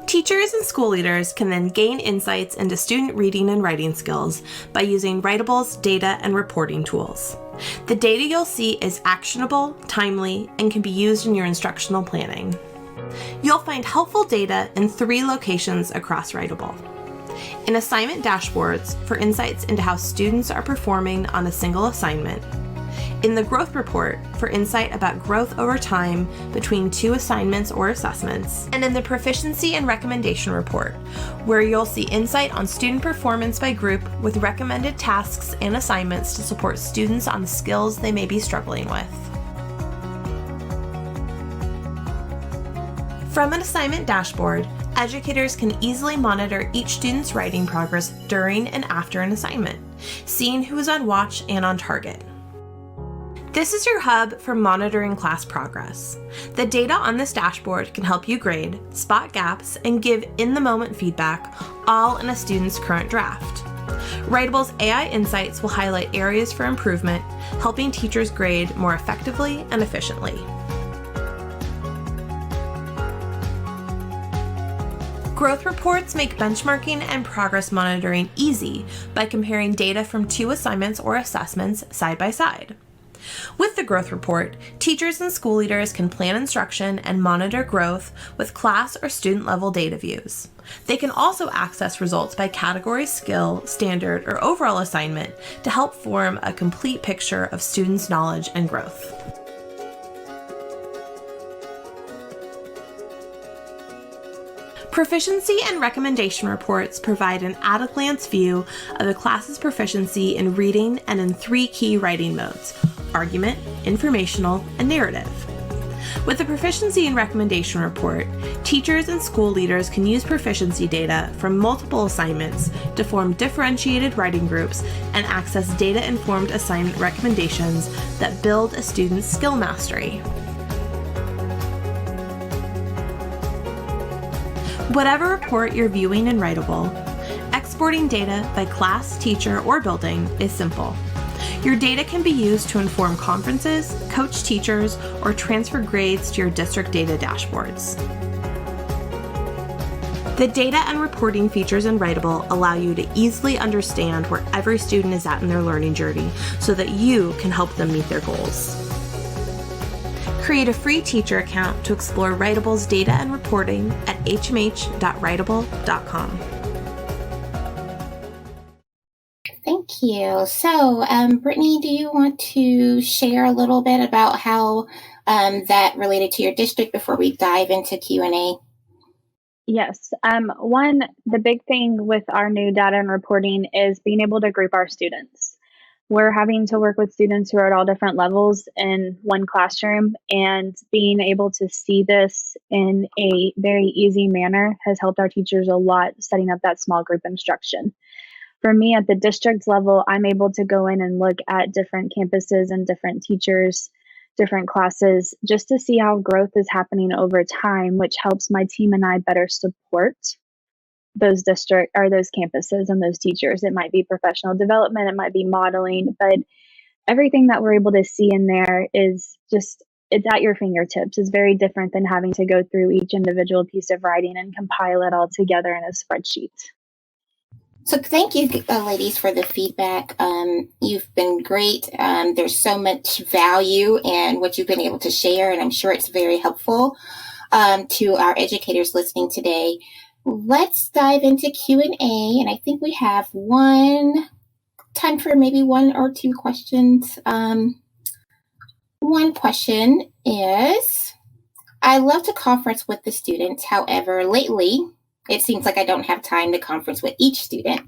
Teachers and school leaders can then gain insights into student reading and writing skills by using Writable's data and reporting tools. The data you'll see is actionable, timely, and can be used in your instructional planning. You'll find helpful data in 3 locations across Writable. In assignment dashboards for insights into how students are performing on a single assignment, in the growth report for insight about growth over time between 2 assignments or assessments, and in the proficiency and recommendation report, where you'll see insight on student performance by group with recommended tasks and assignments to support students on the skills they may be struggling with. From an assignment dashboard, educators can easily monitor each student's writing progress during and after an assignment, seeing who is on watch and on target. This is your hub for monitoring class progress. The data on this dashboard can help you grade, spot gaps, and give in-the-moment feedback, all in a student's current draft. Writable's AI insights will highlight areas for improvement, helping teachers grade more effectively and efficiently. Growth reports make benchmarking and progress monitoring easy by comparing data from 2 assignments or assessments side by side. With the growth report, teachers and school leaders can plan instruction and monitor growth with class or student level data views. They can also access results by category, skill, standard, or overall assignment to help form a complete picture of students' knowledge and growth. Proficiency and recommendation reports provide an at-a-glance view of the class's proficiency in reading and in 3 key writing modes: argument, informational, and narrative. With the Proficiency and Recommendation Report, teachers and school leaders can use proficiency data from multiple assignments to form differentiated writing groups and access data-informed assignment recommendations that build a student's skill mastery. Whatever report you're viewing in Writable, exporting data by class, teacher, or building is simple. Your data can be used to inform conferences, coach teachers, or transfer grades to your district data dashboards. The data and reporting features in Writable allow you to easily understand where every student is at in their learning journey so that you can help them meet their goals. Create a free teacher account to explore Writable's data and reporting at hmh.writable.com. Thank you. So, Brittany, do you want to share a little bit about how that related to your district before we dive into Q&A? Yes. The big thing with our new data and reporting is being able to group our students. We're having to work with students who are at all different levels in one classroom, and being able to see this in a very easy manner has helped our teachers a lot setting up that small group instruction. For me, at the district level, I'm able to go in and look at different campuses and different teachers, different classes, just to see how growth is happening over time, which helps my team and I better support those district or those campuses and those teachers. It might be professional development, it might be modeling, but everything that we're able to see in there is just, it's at your fingertips. It's very different than having to go through each individual piece of writing and compile it all together in a spreadsheet. So thank you, ladies, for the feedback. You've been great. There's so much value in what you've been able to share, and I'm sure it's very helpful to our educators listening today. Let's dive into Q&A, and I think we have time for maybe 1 or 2 questions. One question is, I love to conference with the students. However, lately, it seems like I don't have time to conference with each student.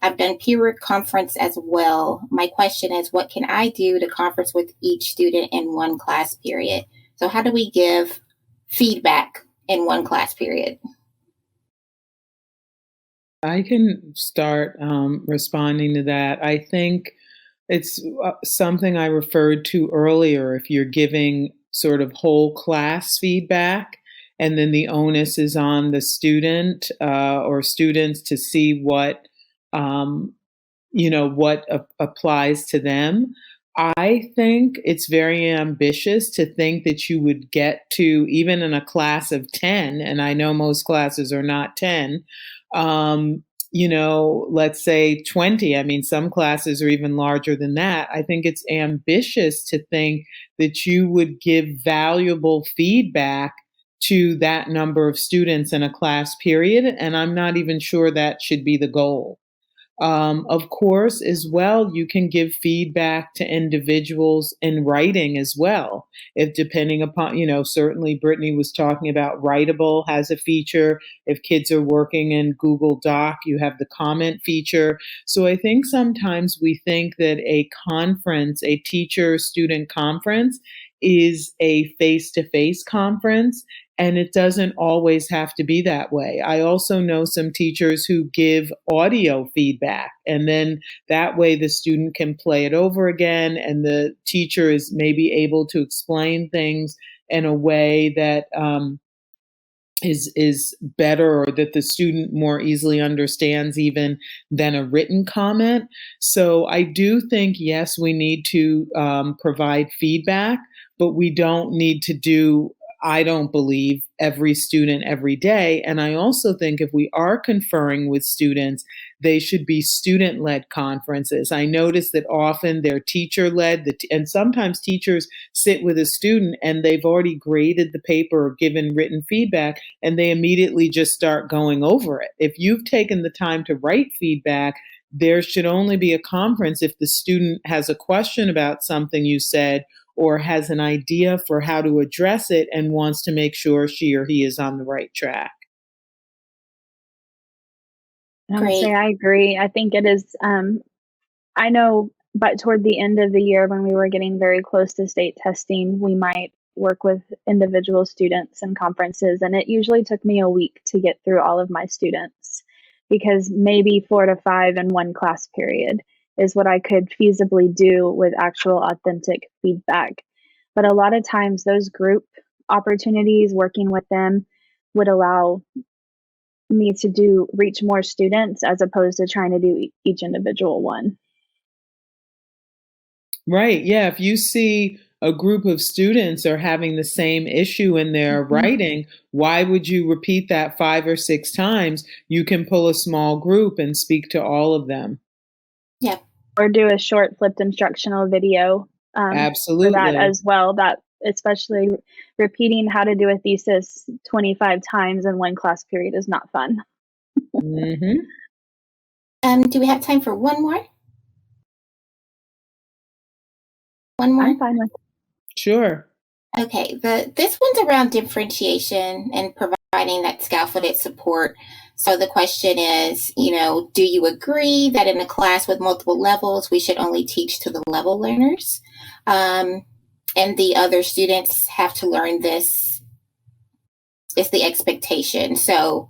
I've done peer conference as well. My question is, what can I do to conference with each student in one class period? So how do we give feedback in one class period? I can start responding to that. I think it's something I referred to earlier. If you're giving sort of whole class feedback, and then the onus is on the student or students to see what applies to them. I think it's very ambitious to think that you would get to, even in a class of 10, and I know most classes are not 10, let's say 20. I mean, some classes are even larger than that. I think it's ambitious to think that you would give valuable feedback to that number of students in a class period, and I'm not even sure that should be the goal. Of course, as well, you can give feedback to individuals in writing as well. If depending upon, certainly Brittany was talking about Writable has a feature. If kids are working in Google Doc, you have the comment feature. So I think sometimes we think that a conference, a teacher-student conference, is a face-to-face conference. And it doesn't always have to be that way. I also know some teachers who give audio feedback, and then that way the student can play it over again, and the teacher is maybe able to explain things in a way that is better, or that the student more easily understands even than a written comment. So I do think, yes, we need to provide feedback, but we don't need to do, I don't believe, every student every day. And I also think if we are conferring with students, they should be student-led conferences. I notice that often they're teacher-led, and sometimes teachers sit with a student and they've already graded the paper or given written feedback, and they immediately just start going over it. If you've taken the time to write feedback, there should only be a conference if the student has a question about something you said, or has an idea for how to address it and wants to make sure she or he is on the right track. I would say I agree. I think it is, I know, but toward the end of the year when we were getting very close to state testing, we might work with individual students and conferences. And it usually took me a week to get through all of my students, because maybe 4 to 5 in one class period is what I could feasibly do with actual authentic feedback. But a lot of times those group opportunities, working with them, would allow me to reach more students as opposed to trying to do each individual one. Right. Yeah. If you see a group of students are having the same issue in their writing, why would you repeat that 5 or 6 times? You can pull a small group and speak to all of them. Yeah. Or do a short flipped instructional video Absolutely. for that as well. That, especially repeating how to do a thesis 25 times in one class period, is not fun. Mm-hmm. Do we have time for one more? One more? I'm fine with it. Sure. Okay, this one's around differentiation and providing that scaffolded support. So the question is, do you agree that in a class with multiple levels, we should only teach to the level learners? And the other students have to learn this. It's the expectation. So,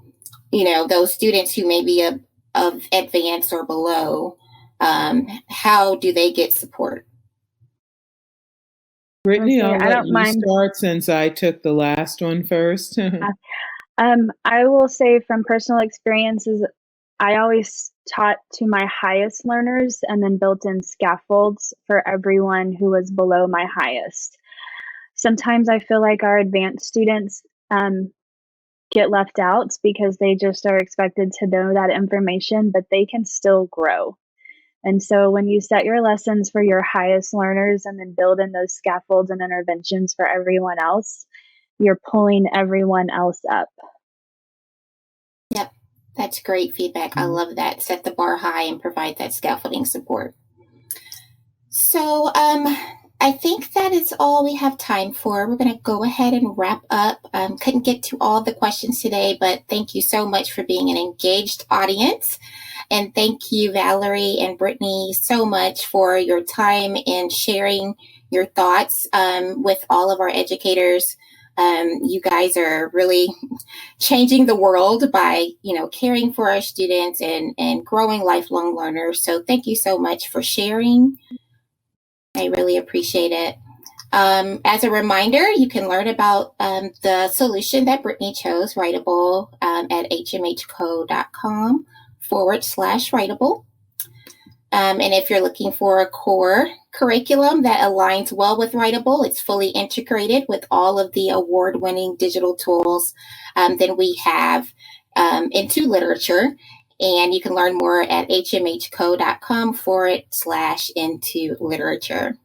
those students who may be of advanced or below, how do they get support? Brittany, I'll I let don't you mind. start since I took the last one first. I will say from personal experiences, I always taught to my highest learners and then built in scaffolds for everyone who was below my highest. Sometimes I feel like our advanced students get left out because they just are expected to know that information, but they can still grow. And so when you set your lessons for your highest learners and then build in those scaffolds and interventions for everyone else, you're pulling everyone else up. Yep, that's great feedback. I love that. Set the bar high and provide that scaffolding support. So I think that is all we have time for. We're going to go ahead and wrap up. Couldn't get to all the questions today, but thank you so much for being an engaged audience. And thank you, Valerie and Brittany, so much for your time and sharing your thoughts with all of our educators. You guys are really changing the world by, caring for our students and growing lifelong learners. So thank you so much for sharing. I really appreciate it. As a reminder, you can learn about the solution that Brittany chose, Writable, at hmhco.com/Writable. And if you're looking for a core curriculum that aligns well with Writable, it's fully integrated with all of the award-winning digital tools that we have into literature. And you can learn more at hmhco.com/into literature.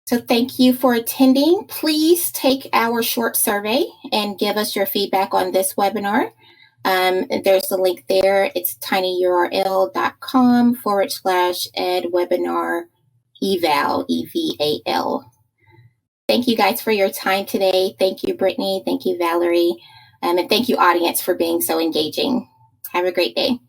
So thank you for attending. Please take our short survey and give us your feedback on this webinar. There's a link there. It's tinyurl.com/edWebinar eval, EVAL. Thank you guys for your time today. Thank you, Brittany. Thank you, Valerie. And thank you, audience, for being so engaging. Have a great day.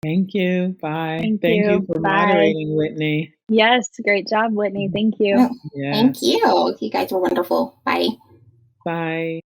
Thank you. Bye. Thank Thank you. you for Bye. moderating, Whitney. Yes, great job, Whitney. Thank you. Thank you. You guys were wonderful. Bye. Bye.